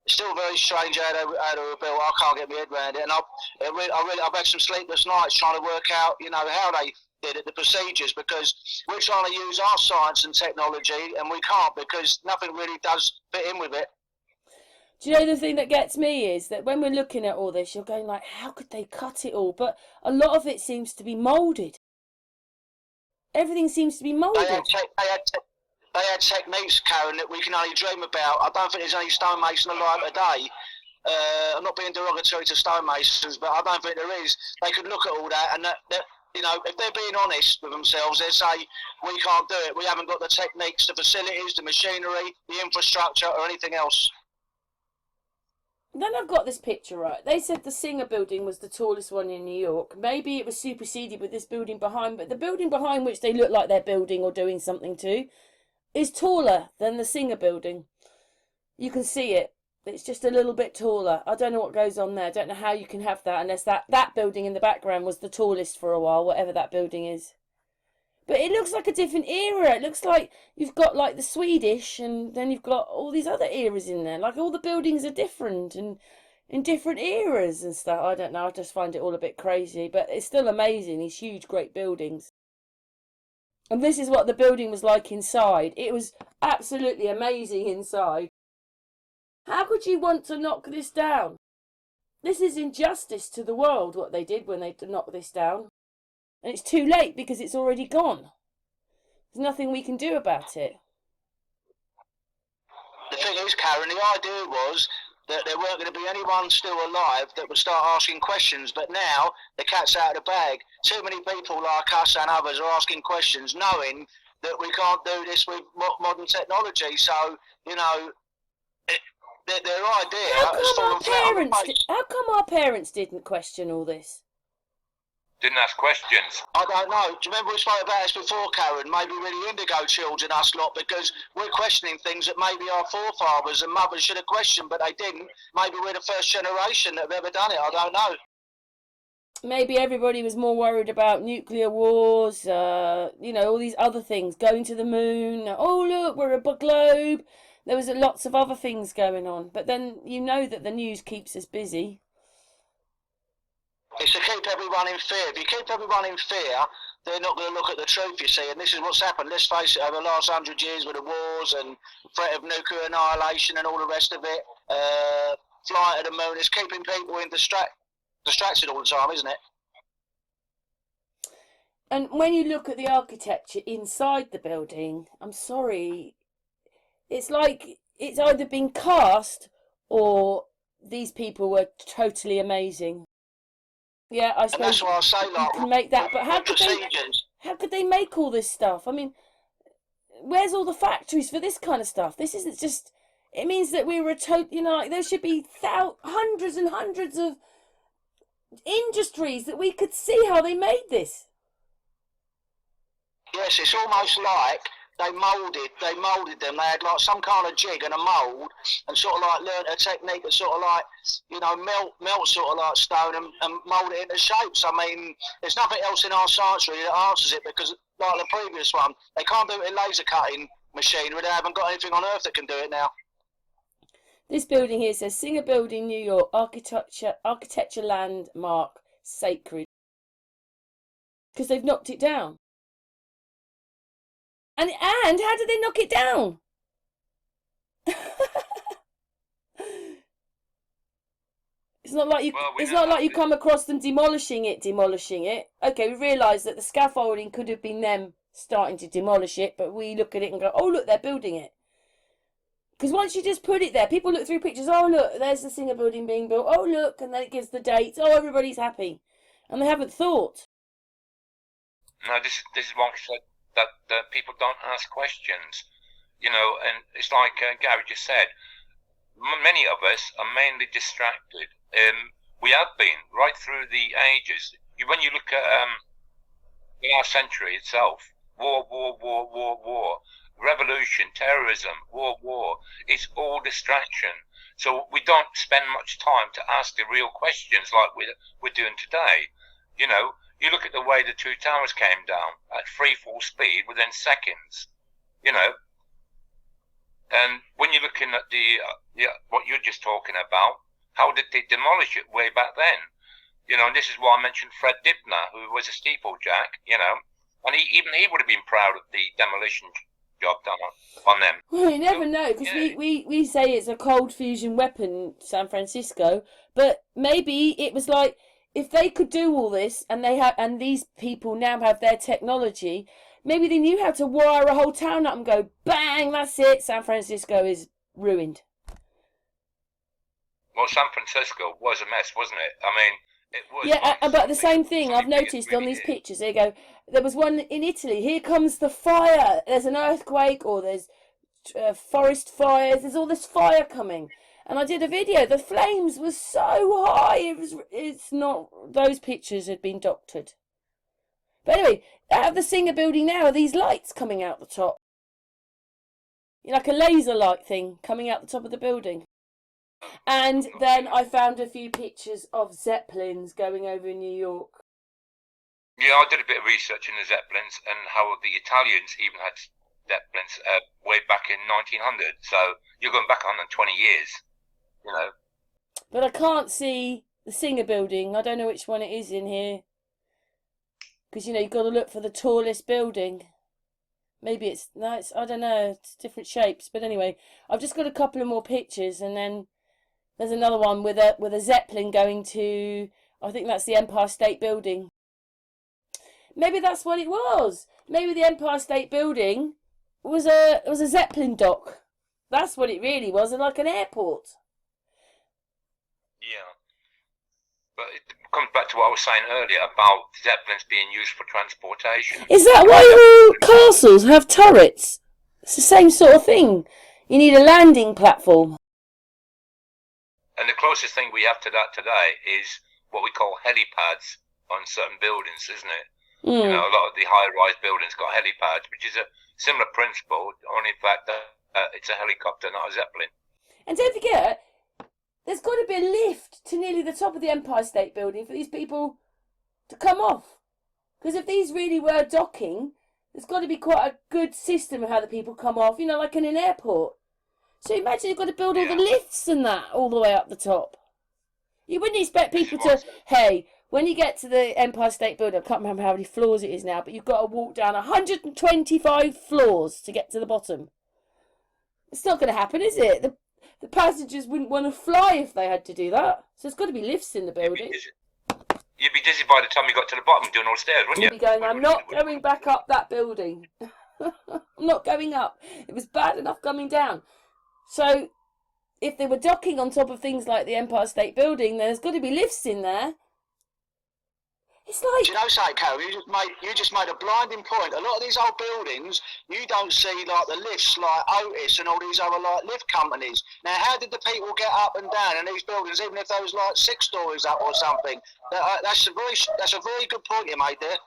still very strange how they were built. I can't get my head around it. And I've had some sleepless nights trying to work out, you know, how they did it, the procedures, because we're trying to use our science and technology and we can't because nothing really does fit in with it. Do you know the thing that gets me is that when we're looking at all this, you're going like, how could they cut it all? But a lot of it seems to be moulded. Everything seems to be moulded. They had techniques, Karen, that we can only dream about. I don't think there's any stonemason alive today. I'm not being derogatory to stonemasons, but I don't think there is. They could look at all that and that you know, if they're being honest with themselves, they say, we can't do it. We haven't got the techniques, the facilities, the machinery, the infrastructure, or anything else. Then I've got this picture right. They said the Singer building was the tallest one in New York. Maybe it was superseded with this building behind, but the building behind which they look like they're building or doing something to is taller than the Singer building. You can see it. It's just a little bit taller. I don't know what goes on there. I don't know how you can have that unless that building in the background was the tallest for a while, whatever that building is. But it looks like a different era. It looks like you've got like the Swedish and then you've got all these other eras in there. Like all the buildings are different and in different eras and stuff. I don't know. I just find it all a bit crazy. But it's still amazing, these huge, great buildings. And this is what the building was like inside. It was absolutely amazing inside. How could you want to knock this down? This is injustice to the world, what they did when they knocked this down. And it's too late because it's already gone. There's nothing we can do about it. The thing is, Karen, the idea was that there weren't going to be anyone still alive that would start asking questions. But now the cat's out of the bag. Too many people like us and others are asking questions knowing that we can't do this with modern technology. So, you know, their idea has fallen flat on the face. How come our parents didn't question all this? Didn't ask questions. I don't know. Do you remember we spoke about this before, Karen? Maybe we're the indigo children, us lot, because we're questioning things that maybe our forefathers and mothers should have questioned, but they didn't. Maybe we're the first generation that have ever done it. I don't know. Maybe everybody was more worried about nuclear wars, you know, all these other things, going to the moon. Oh, look, we're a globe. There was lots of other things going on. But then you know that the news keeps us busy. It's to keep everyone in fear. If you keep everyone in fear, they're not going to look at the truth, you see. And this is what's happened. Let's face it, over the last 100 years with the wars and threat of nuclear annihilation and all the rest of it, flight of the moon, it's keeping people distracted all the time, isn't it? And when you look at the architecture inside the building, I'm sorry, it's like it's either been cast or these people were totally amazing. Yeah, I suppose and that's why I say, you can make that, but how could they make all this stuff? I mean, where's all the factories for this kind of stuff? This isn't just. It means that we were like there should be hundreds and hundreds of industries that we could see how they made this. Yes, it's almost like they moulded them. They had like some kind of jig and a mould, and sort of like learnt a technique that sort of like, melt sort of like stone and mould it into shapes. I mean, there's nothing else in our science really that answers it, because like the previous one, they can't do it in laser cutting machinery. They haven't got anything on earth that can do it now. This building here says Singer Building, New York, architecture landmark, sacred. Because they've knocked it down. And how did they knock it down? It's not like you come across them demolishing it. Okay, we realise that the scaffolding could have been them starting to demolish it, but we look at it and go, oh look, they're building it. Because once you just put it there, people look through pictures, oh look, there's the Singer Building being built, oh look, and then it gives the dates, oh everybody's happy. And they haven't thought. No, this is what I said, that people don't ask questions, and it's like Gary just said, many of us are mainly distracted. We have been right through the ages. When you look at our century itself, war, revolution, terrorism, war, it's all distraction. So we don't spend much time to ask the real questions like we're doing today. You look at the way the two towers came down at free fall speed within seconds, and when you're looking at what you're just talking about, how did they demolish it way back then? And this is why I mentioned Fred Dibner, who was a steeplejack, and he would have been proud of the demolition job done on them. Well, you never know, because we say it's a cold fusion weapon, San Francisco, but maybe it was like, if they could do all this, and these people now have their technology, maybe they knew how to wire a whole town up and go, bang, that's it, San Francisco is ruined. Well, San Francisco was a mess, wasn't it? I mean, it was. Yeah, but the same thing I've noticed on these pictures. There you go. There was one in Italy. Here comes the fire. There's an earthquake, or there's forest fires. There's all this fire coming. And I did a video. The flames were so high. It's not. Those pictures had been doctored. But anyway, out of the Singer Building now are these lights coming out the top. Like a laser light thing coming out the top of the building. And then I found a few pictures of Zeppelins going over in New York. Yeah, I did a bit of research in the Zeppelins and how the Italians even had Zeppelins way back in 1900. So you're going back 120 years, But I can't see the Singer Building. I don't know which one it is in here. Because, you've got to look for the tallest building. Maybe it's I don't know, it's different shapes. But anyway, I've just got a couple of more pictures, and then there's another one with a Zeppelin going to, I think that's the Empire State Building. Maybe that's what it was. Maybe the Empire State Building was a Zeppelin dock. That's what it really was, like an airport. Yeah. But it comes back to what I was saying earlier about Zeppelins being used for transportation. Is that why all castles have turrets? It's the same sort of thing. You need a landing platform. And the closest thing we have to that today is what we call helipads on certain buildings, isn't it? Mm. A lot of the high-rise buildings got helipads, which is a similar principle, only in fact that it's a helicopter, not a Zeppelin. And don't forget, there's got to be a lift to nearly the top of the Empire State Building for these people to come off. Because if these really were docking, there's got to be quite a good system of how the people come off, like in an airport. So imagine you've got to build all the lifts and that all the way up the top. You wouldn't expect people to, hey, when you get to the Empire State Building, I can't remember how many floors it is now, but you've got to walk down 125 floors to get to the bottom. It's not going to happen, is it? The passengers wouldn't want to fly if they had to do that. So there's got to be lifts in the building. You'd be dizzy by the time you got to the bottom doing all the stairs, wouldn't you? You'd be going, I'm not going back up that building. I'm not going up. It was bad enough coming down. So if they were docking on top of things like the Empire State Building, there's got to be lifts in there. It's like... Do you know something, Carol? You just made a blinding point. A lot of these old buildings, you don't see like the lifts like Otis and all these other like lift companies. Now, how did the people get up and down in these buildings, even if they was like 6 stories up or something? That's a very good point you made there.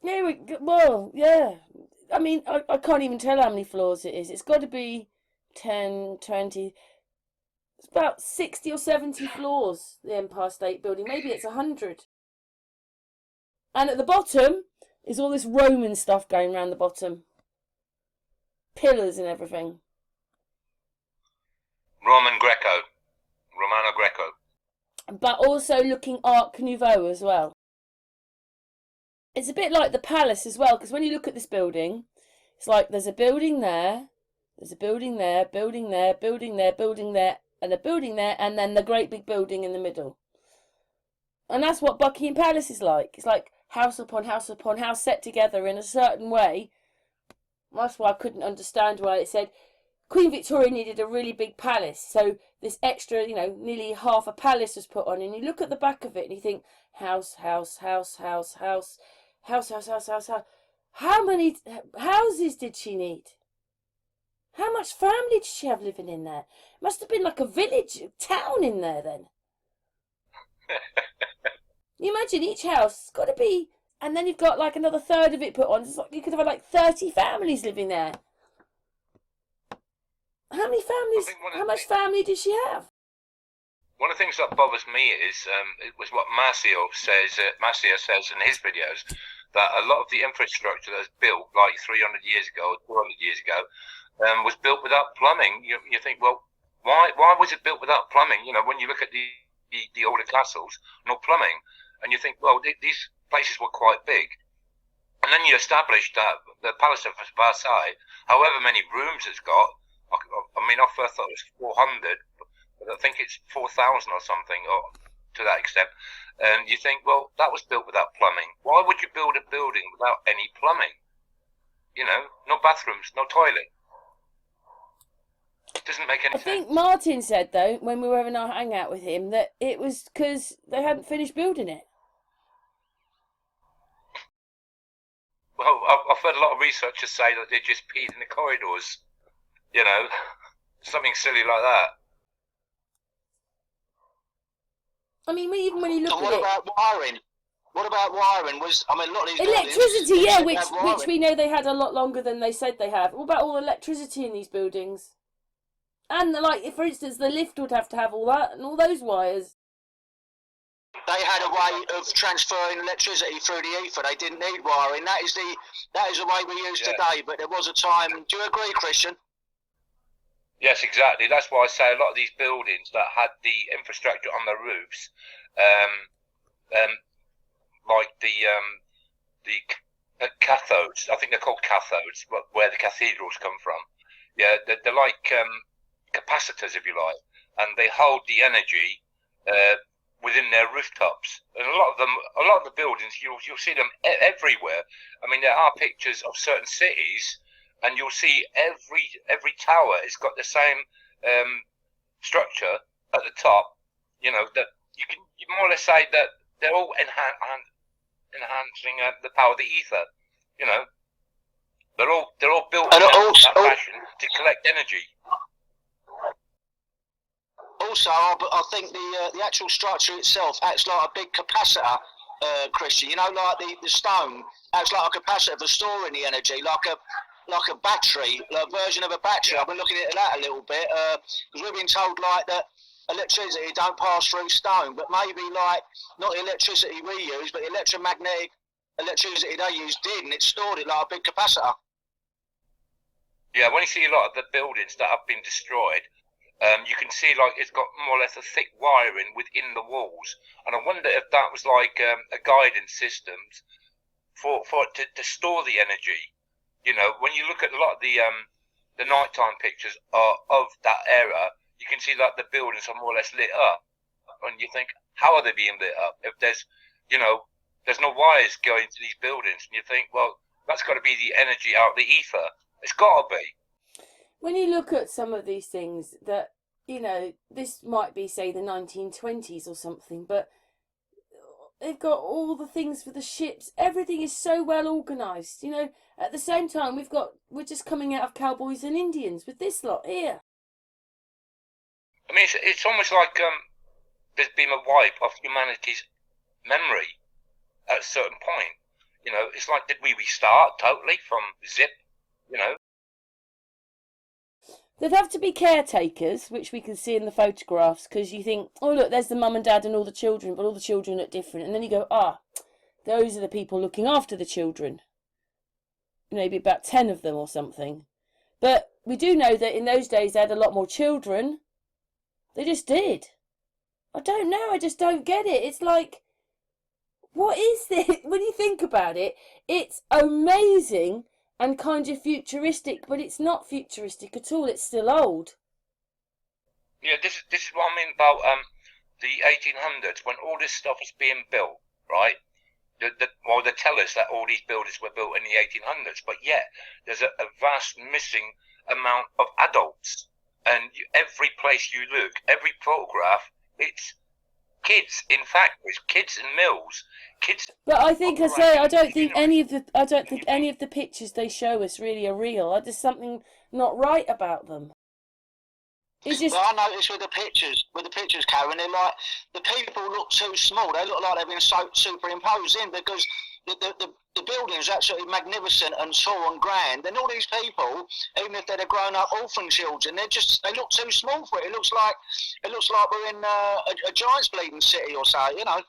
Yeah, well, yeah. I mean, I can't even tell how many floors it is. It's got to be 10, 20... It's about 60 or 70 floors, the Empire State Building. Maybe it's 100. And at the bottom is all this Roman stuff going around the bottom. Pillars and everything. Romano Greco. But also looking Art Nouveau as well. It's a bit like the palace as well, because when you look at this building, it's like there's a building there, there's a building there, building there, building there, building there, and a building there, and then the great big building in the middle. And that's what Buckingham Palace is like. It's like house upon house upon house set together in a certain way. That's why I couldn't understand why it said Queen Victoria needed a really big palace. So this extra, nearly half a palace was put on. And you look at the back of it and you think, house, house, house, house, house, house, house, house, house, house. How many houses did she need? How much family did she have living in there? Must have been like a village, town in there then. You imagine each house, it's got to be, and then you've got like another third of it put on. It's like you could have had like 30 families living there. How many families? How much family did she have? One of the things that bothers me is it was what Marcio says in his videos, that a lot of the infrastructure that's built like 300 years ago, 200 years ago, was built without plumbing. You think, well, why was it built without plumbing? When you look at the older castles, no plumbing, and you think, well, these places were quite big. And then you establish that the Palace of Versailles, however many rooms it's got, I mean, I first thought it was 400, but I think it's 4,000 or something, or to that extent. And you think, well, that was built without plumbing. Why would you build a building without any plumbing? No bathrooms, no toilet. It doesn't make any sense. I think Martin said, though, when we were having our hangout with him, that it was because they hadn't finished building it. Well, I've heard a lot of researchers say that they just peed in the corridors. Something silly like that. I mean, even when you look at it... What about wiring? A lot of these electricity, yeah, which we know they had a lot longer than they said they have. What about all the electricity in these buildings? And, for instance, the lift would have to have all that and all those wires. They had a way of transferring electricity through the ether. They didn't need wiring. That is the way we use today. But there was a time. Do you agree, Christian? Yes, exactly. That's why I say a lot of these buildings that had the infrastructure on their roofs, like the cathodes. I think they're called cathodes, where the cathedrals come from. Yeah, they're like capacitors, if you like, and they hold the energy within their rooftops. And a lot of the buildings, you'll see them everywhere. I mean, there are pictures of certain cities, and you'll see every tower has got the same structure at the top. That you can more or less say that they're all enhancing the power of the ether. They're all built in that fashion to collect energy. Also, I think the actual structure itself acts like a big capacitor, Christian. Like the stone acts like a capacitor for storing the energy, like a battery, like a version of a battery. Yeah. I've been looking at that a little bit because we've been told that electricity don't pass through stone, but maybe not the electricity we use, but the electromagnetic electricity they use did, and it stored it like a big capacitor. Yeah, when you see a lot of the buildings that have been destroyed, you can see like it's got more or less a thick wiring within the walls, and I wonder if that was like a guidance system for it to store the energy. You know, when you look at a lot of the nighttime pictures of that era, you can see that the buildings are more or less lit up, and you think, how are they being lit up? If there's, you know, there's no wires going to these buildings, and you think, well, that's got to be the energy out of the ether. It's got to be. When you look at some of these things that, you know, this might be, say, the 1920s or something, but they've got all the things for the ships. Everything is so well organised, you know. At the same time, we're just coming out of Cowboys and Indians with this lot here. I mean, it's almost like there's been a wipe of humanity's memory at a certain point. You know, it's like, did we restart totally from zip, you know? There'd have to be caretakers, which we can see in the photographs, because you think, oh, look, there's the mum and dad and all the children, but all the children look different. And then you go, those are the people looking after the children. Maybe about 10 of them or something. But we do know that in those days they had a lot more children. They just did. I don't know, I just don't get it. It's like, what is this? When you think about it, it's amazing and kind of futuristic, but it's not futuristic at all. It's still old. Yeah, this is what I mean about the 1800s, when all this stuff was being built, right? Well, they tell us that all these buildings were built in the 1800s, but yet there's a vast missing amount of adults. And every place you look, every photograph, it's kids in factories, kids in mills, kids. But I think I don't think any of the pictures they show us really are real. There's something not right about them. It's just. Well, I noticed with the pictures, Karen, they're like, the people look too small. They look like they've been superimposed in, because the building's absolutely magnificent and tall and grand, and all these people, even if they're grown-up orphan children, they look too small for it. It looks like we're in a giant's bleeding city or so, you know.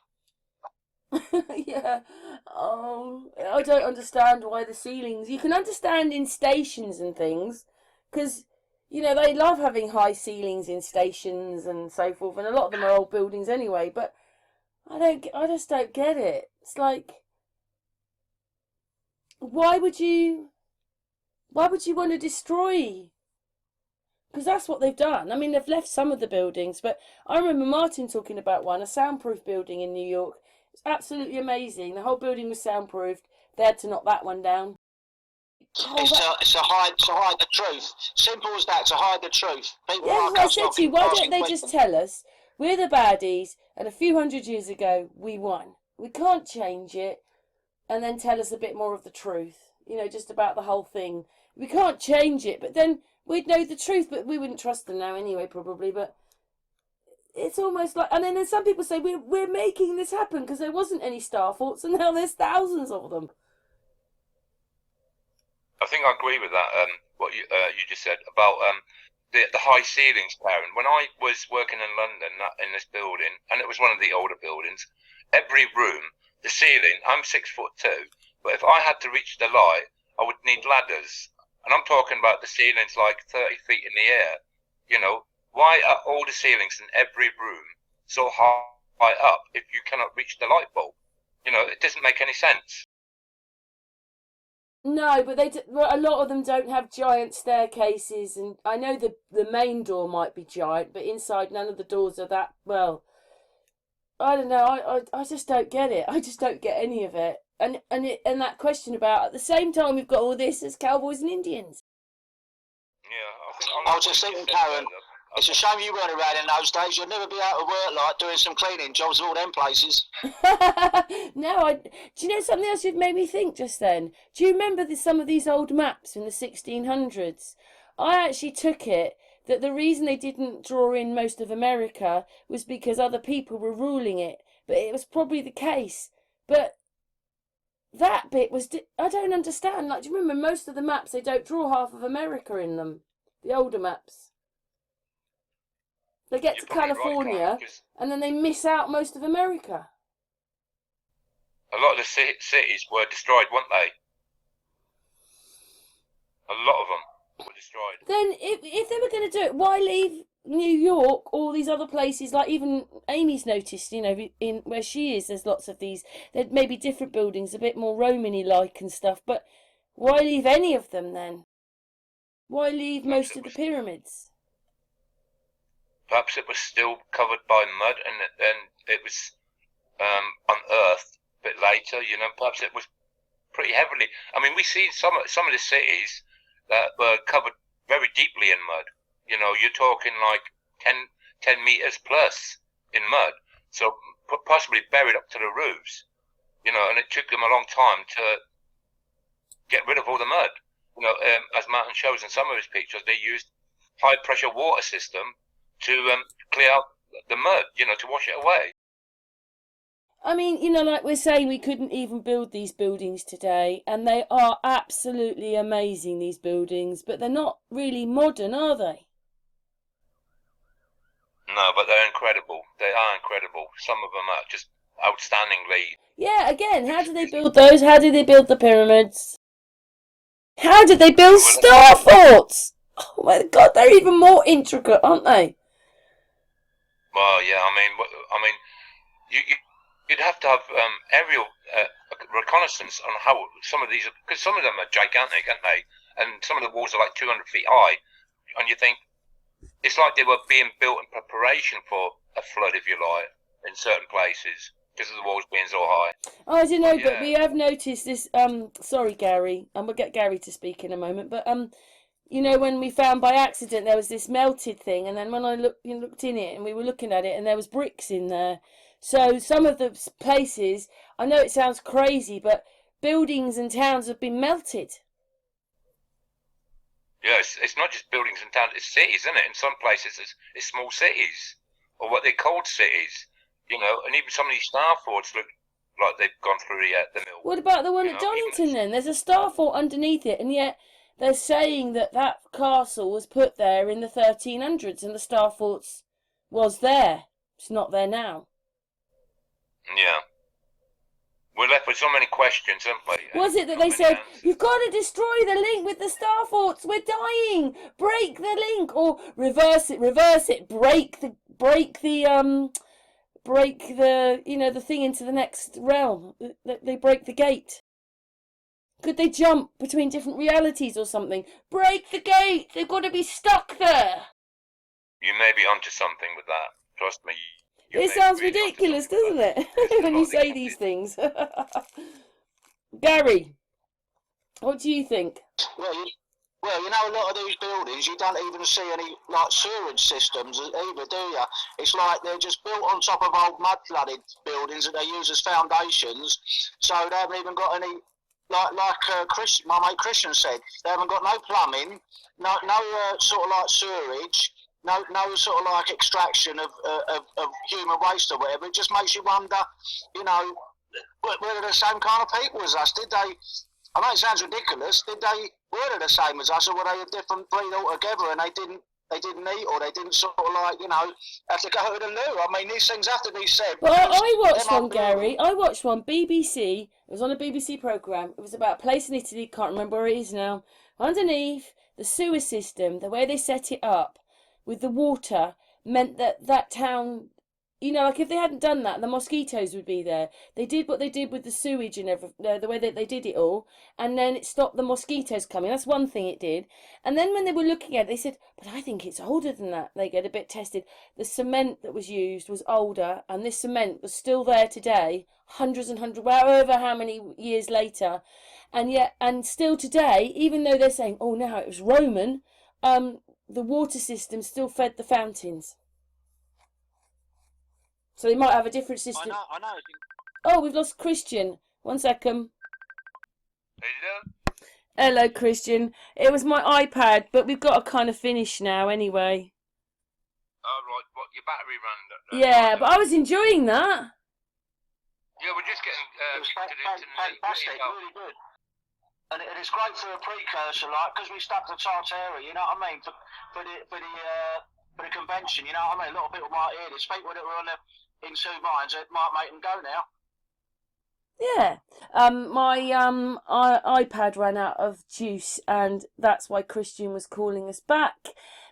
Yeah. Oh, I don't understand why the ceilings. You can understand in stations and things, because, you know, they love having high ceilings in stations and so forth, and a lot of them are old buildings anyway. But I just don't get it. It's like, why would you want to destroy? Because that's what they've done. I mean, they've left some of the buildings, but I remember Martin talking about one, a soundproof building in New York. It's absolutely amazing. The whole building was soundproofed. They had to knock that one down. It's to hide the truth. Simple as that, to hide the truth. People Yeah, I said to you, why don't they just tell us we're the baddies, and a few hundred years ago we won. We can't change it, and then tell us a bit more of the truth. You know, just about the whole thing. We can't change it, but then we'd know the truth, but we wouldn't trust them now anyway, probably. But it's almost like, and then some people say we're making this happen because there wasn't any star forts, and now there's thousands of them. I think I agree with that. What you just said about the high ceilings, Karen. When I was working in London in this building, and it was one of the older buildings, every room, the ceiling. I'm 6'2", but if I had to reach the light, I would need ladders, and I'm talking about the ceilings like 30 feet in the air. You know, why are all the ceilings in every room so high up if you cannot reach the light bulb? You know, it doesn't make any sense. No, but a lot of them don't have giant staircases, and I know the main door might be giant, but inside none of the doors are that, well, I don't know, I just don't get it. I just don't get any of it. And that question about, at the same time we've got all this as Cowboys and Indians. Yeah, I was just thinking, Karen, it's a shame you weren't around in those days. You'd never be out of work like doing some cleaning jobs at all them places. No, do you know something else you've made me think just then? Do you remember some of these old maps in the 1600s? I actually took it that the reason they didn't draw in most of America was because other people were ruling it. But it was probably the case. But that bit was, I don't understand. Like, do you remember most of the maps, they don't draw half of America in them? The older maps. They get to California, right, and then they miss out most of America. A lot of the cities were destroyed, weren't they? A lot of them were destroyed. Then, if they were going to do it, why leave New York, all these other places, like even Amy's noticed, you know, in where she is, there's lots of these. There may be different buildings, a bit more Romany like and stuff. But why leave any of them then? Why leave most of the pyramids? Perhaps it was still covered by mud, and then it was unearthed a bit later. You know, perhaps it was pretty heavily. I mean, we see some of the cities that were covered very deeply in mud. You know, you're talking like 10 meters plus in mud, so possibly buried up to the roofs. You know, and it took them a long time to get rid of all the mud. You know, as Martin shows in some of his pictures, they used high pressure water system to clear out the mud. You know, to wash it away. I mean, you know, like we're saying, we couldn't even build these buildings today, and they are absolutely amazing, these buildings, but they're not really modern, are they? No, but they're incredible. They are incredible. Some of them are just outstandingly. Yeah, again, how did they build those? How did they build the pyramids? How did they build star forts? Oh my God, they're even more intricate, aren't they? Well, yeah, I mean, you'd have to have aerial reconnaissance on how some of these, because some of them are gigantic, aren't they? And some of the walls are like 200 feet high, and you think it's like they were being built in preparation for a flood, if you like, in certain places, because of the walls being so high. Oh, I don't know, but we have noticed this. Sorry, Gary, and we'll get Gary to speak in a moment. But you know, when we found by accident there was this melted thing, and then when I looked in it, and we were looking at it, and there was bricks in there. So some of the places, I know it sounds crazy, but buildings and towns have been melted. Yeah, it's not just buildings and towns, it's cities, isn't it? In some places, it's small cities, or what they called cities, you know, and even some of these star forts look like they've gone through the mill. What about the one at Donington then? There's a star fort underneath it, and yet they're saying that that castle was put there in the 1300s, and the star forts was there. It's not there now. Yeah. We're left with so many questions, aren't we? Was it that they said, you've got to destroy the link with the star forts, we're dying, break the link, or reverse it, break the, you know, the thing into the next realm, they break the gate. Could they jump between different realities or something? Break the gate, they've got to be stuck there. You may be onto something with that, trust me. It sounds ridiculous, doesn't it? When you say these things. Gary, what do you think? Well, you know, a lot of these buildings, you don't even see any, like, sewerage systems either, do you? It's like they're just built on top of old mud-flooded buildings that they use as foundations, so they haven't even got any, like my mate Christian said, they haven't got no plumbing, no sort of like sewerage, no sort of like extraction of human waste or whatever. It just makes you wonder, you know, were they the same kind of people as us? Did they, I know it sounds ridiculous, were they the same as us, or were they a different breed altogether, and they didn't eat, or they didn't sort of like, you know, have to go to the loo? I mean, these things have to be said. Well, I watched one, Gary. I watched one, BBC. It was on a BBC programme. It was about a place in Italy, can't remember where it is now. Underneath, the sewer system, the way they set it up with the water, meant that town, you know, like if they hadn't done that, the mosquitoes would be there. They did what they did with the sewage and the way that they did it all, and then it stopped the mosquitoes coming. That's one thing it did. And then when they were looking at it, they said, but I think it's older than that. They get a bit tested. The cement that was used was older, and this cement was still there today, however how many years later, and still today, even though they're saying, oh, now it was Roman, the water system still fed the fountains. So they might have a different system. I know. Oh, we've lost Christian. 1 second. Hello, Christian. It was my iPad, but we've got to kind of finish now anyway. Oh, right. What, your battery ran? Yeah, but I was enjoying that. Yeah, we're just getting... it was fantastic, really good. And it's great for a precursor, like, because we stuck to Tartaria, you know what I mean, for the convention, you know what I mean. A lot of people might hear this. People that were in two minds, it might make them go now. Yeah. My iPad ran out of juice, and that's why Christian was calling us back.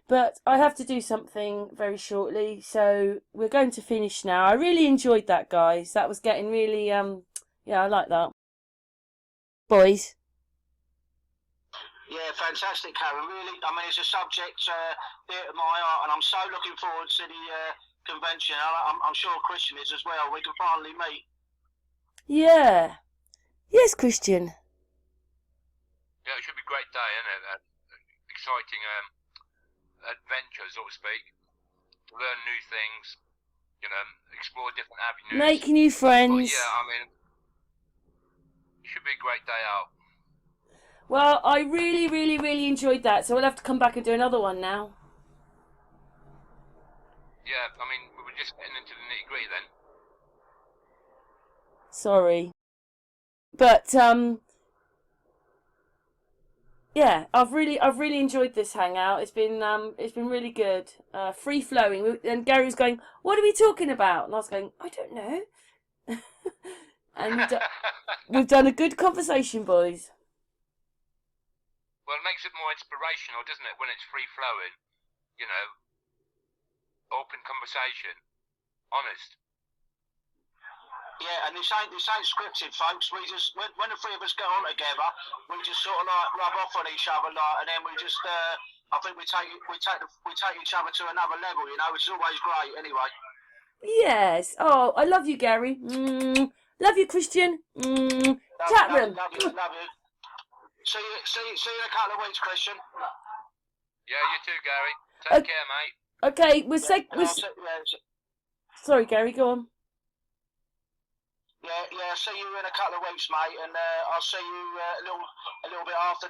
But I have to do something very shortly, so we're going to finish now. I really enjoyed that, guys. That was getting really, yeah, I like that. Boys. Yeah, fantastic, Karen. Really, I mean, it's a subject dear to my heart, and I'm so looking forward to the convention. I'm sure Christian is as well. We can finally meet. Yeah. Yes, Christian. Yeah, it should be a great day, isn't it? Exciting adventure, so to speak. To learn new things, you know, explore different avenues. Make new friends. But yeah, I mean, it should be a great day out. Well, I really, really, really enjoyed that, so we'll have to come back and do another one now. Yeah, I mean, we were just getting into the nitty-gritty then. Sorry. But, yeah, I've really enjoyed this hangout. It's been really good. Free flowing. And Gary was going, "What are we talking about?" And I was going, "I don't know." And we've done a good conversation, boys. Well, it makes it more inspirational, doesn't it, when it's free flowing? You know, open conversation, honest. Yeah, and this ain't scripted, folks. We just when the three of us get on together, we just sort of like rub off on each other, like, and then we just I think we take each other to another level, you know, which is always great. Anyway. Yes. Oh, I love you, Gary. Love you, Christian. Chat room. Love you. See you in a couple of weeks, Christian. Yeah, you too, Gary. Take care, mate. Okay, sorry, Gary, go on. Yeah. See you in a couple of weeks, mate, and I'll see you a little bit after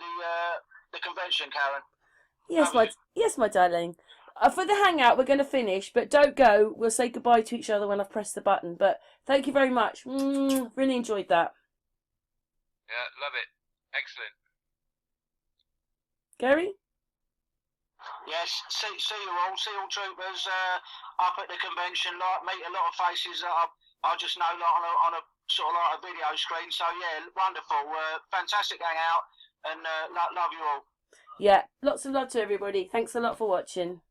the convention, Karen. Yes, my darling. For the hangout, we're going to finish, but don't go. We'll say goodbye to each other when I've pressed the button. But thank you very much. Really enjoyed that. Yeah, love it. Excellent. Gary? Yes, see you all. See all troopers up at the convention. Like, meet a lot of faces that I just know, like, on a sort of like a video screen. So yeah, wonderful, fantastic hangout, and love you all. Yeah, lots of love to everybody. Thanks a lot for watching.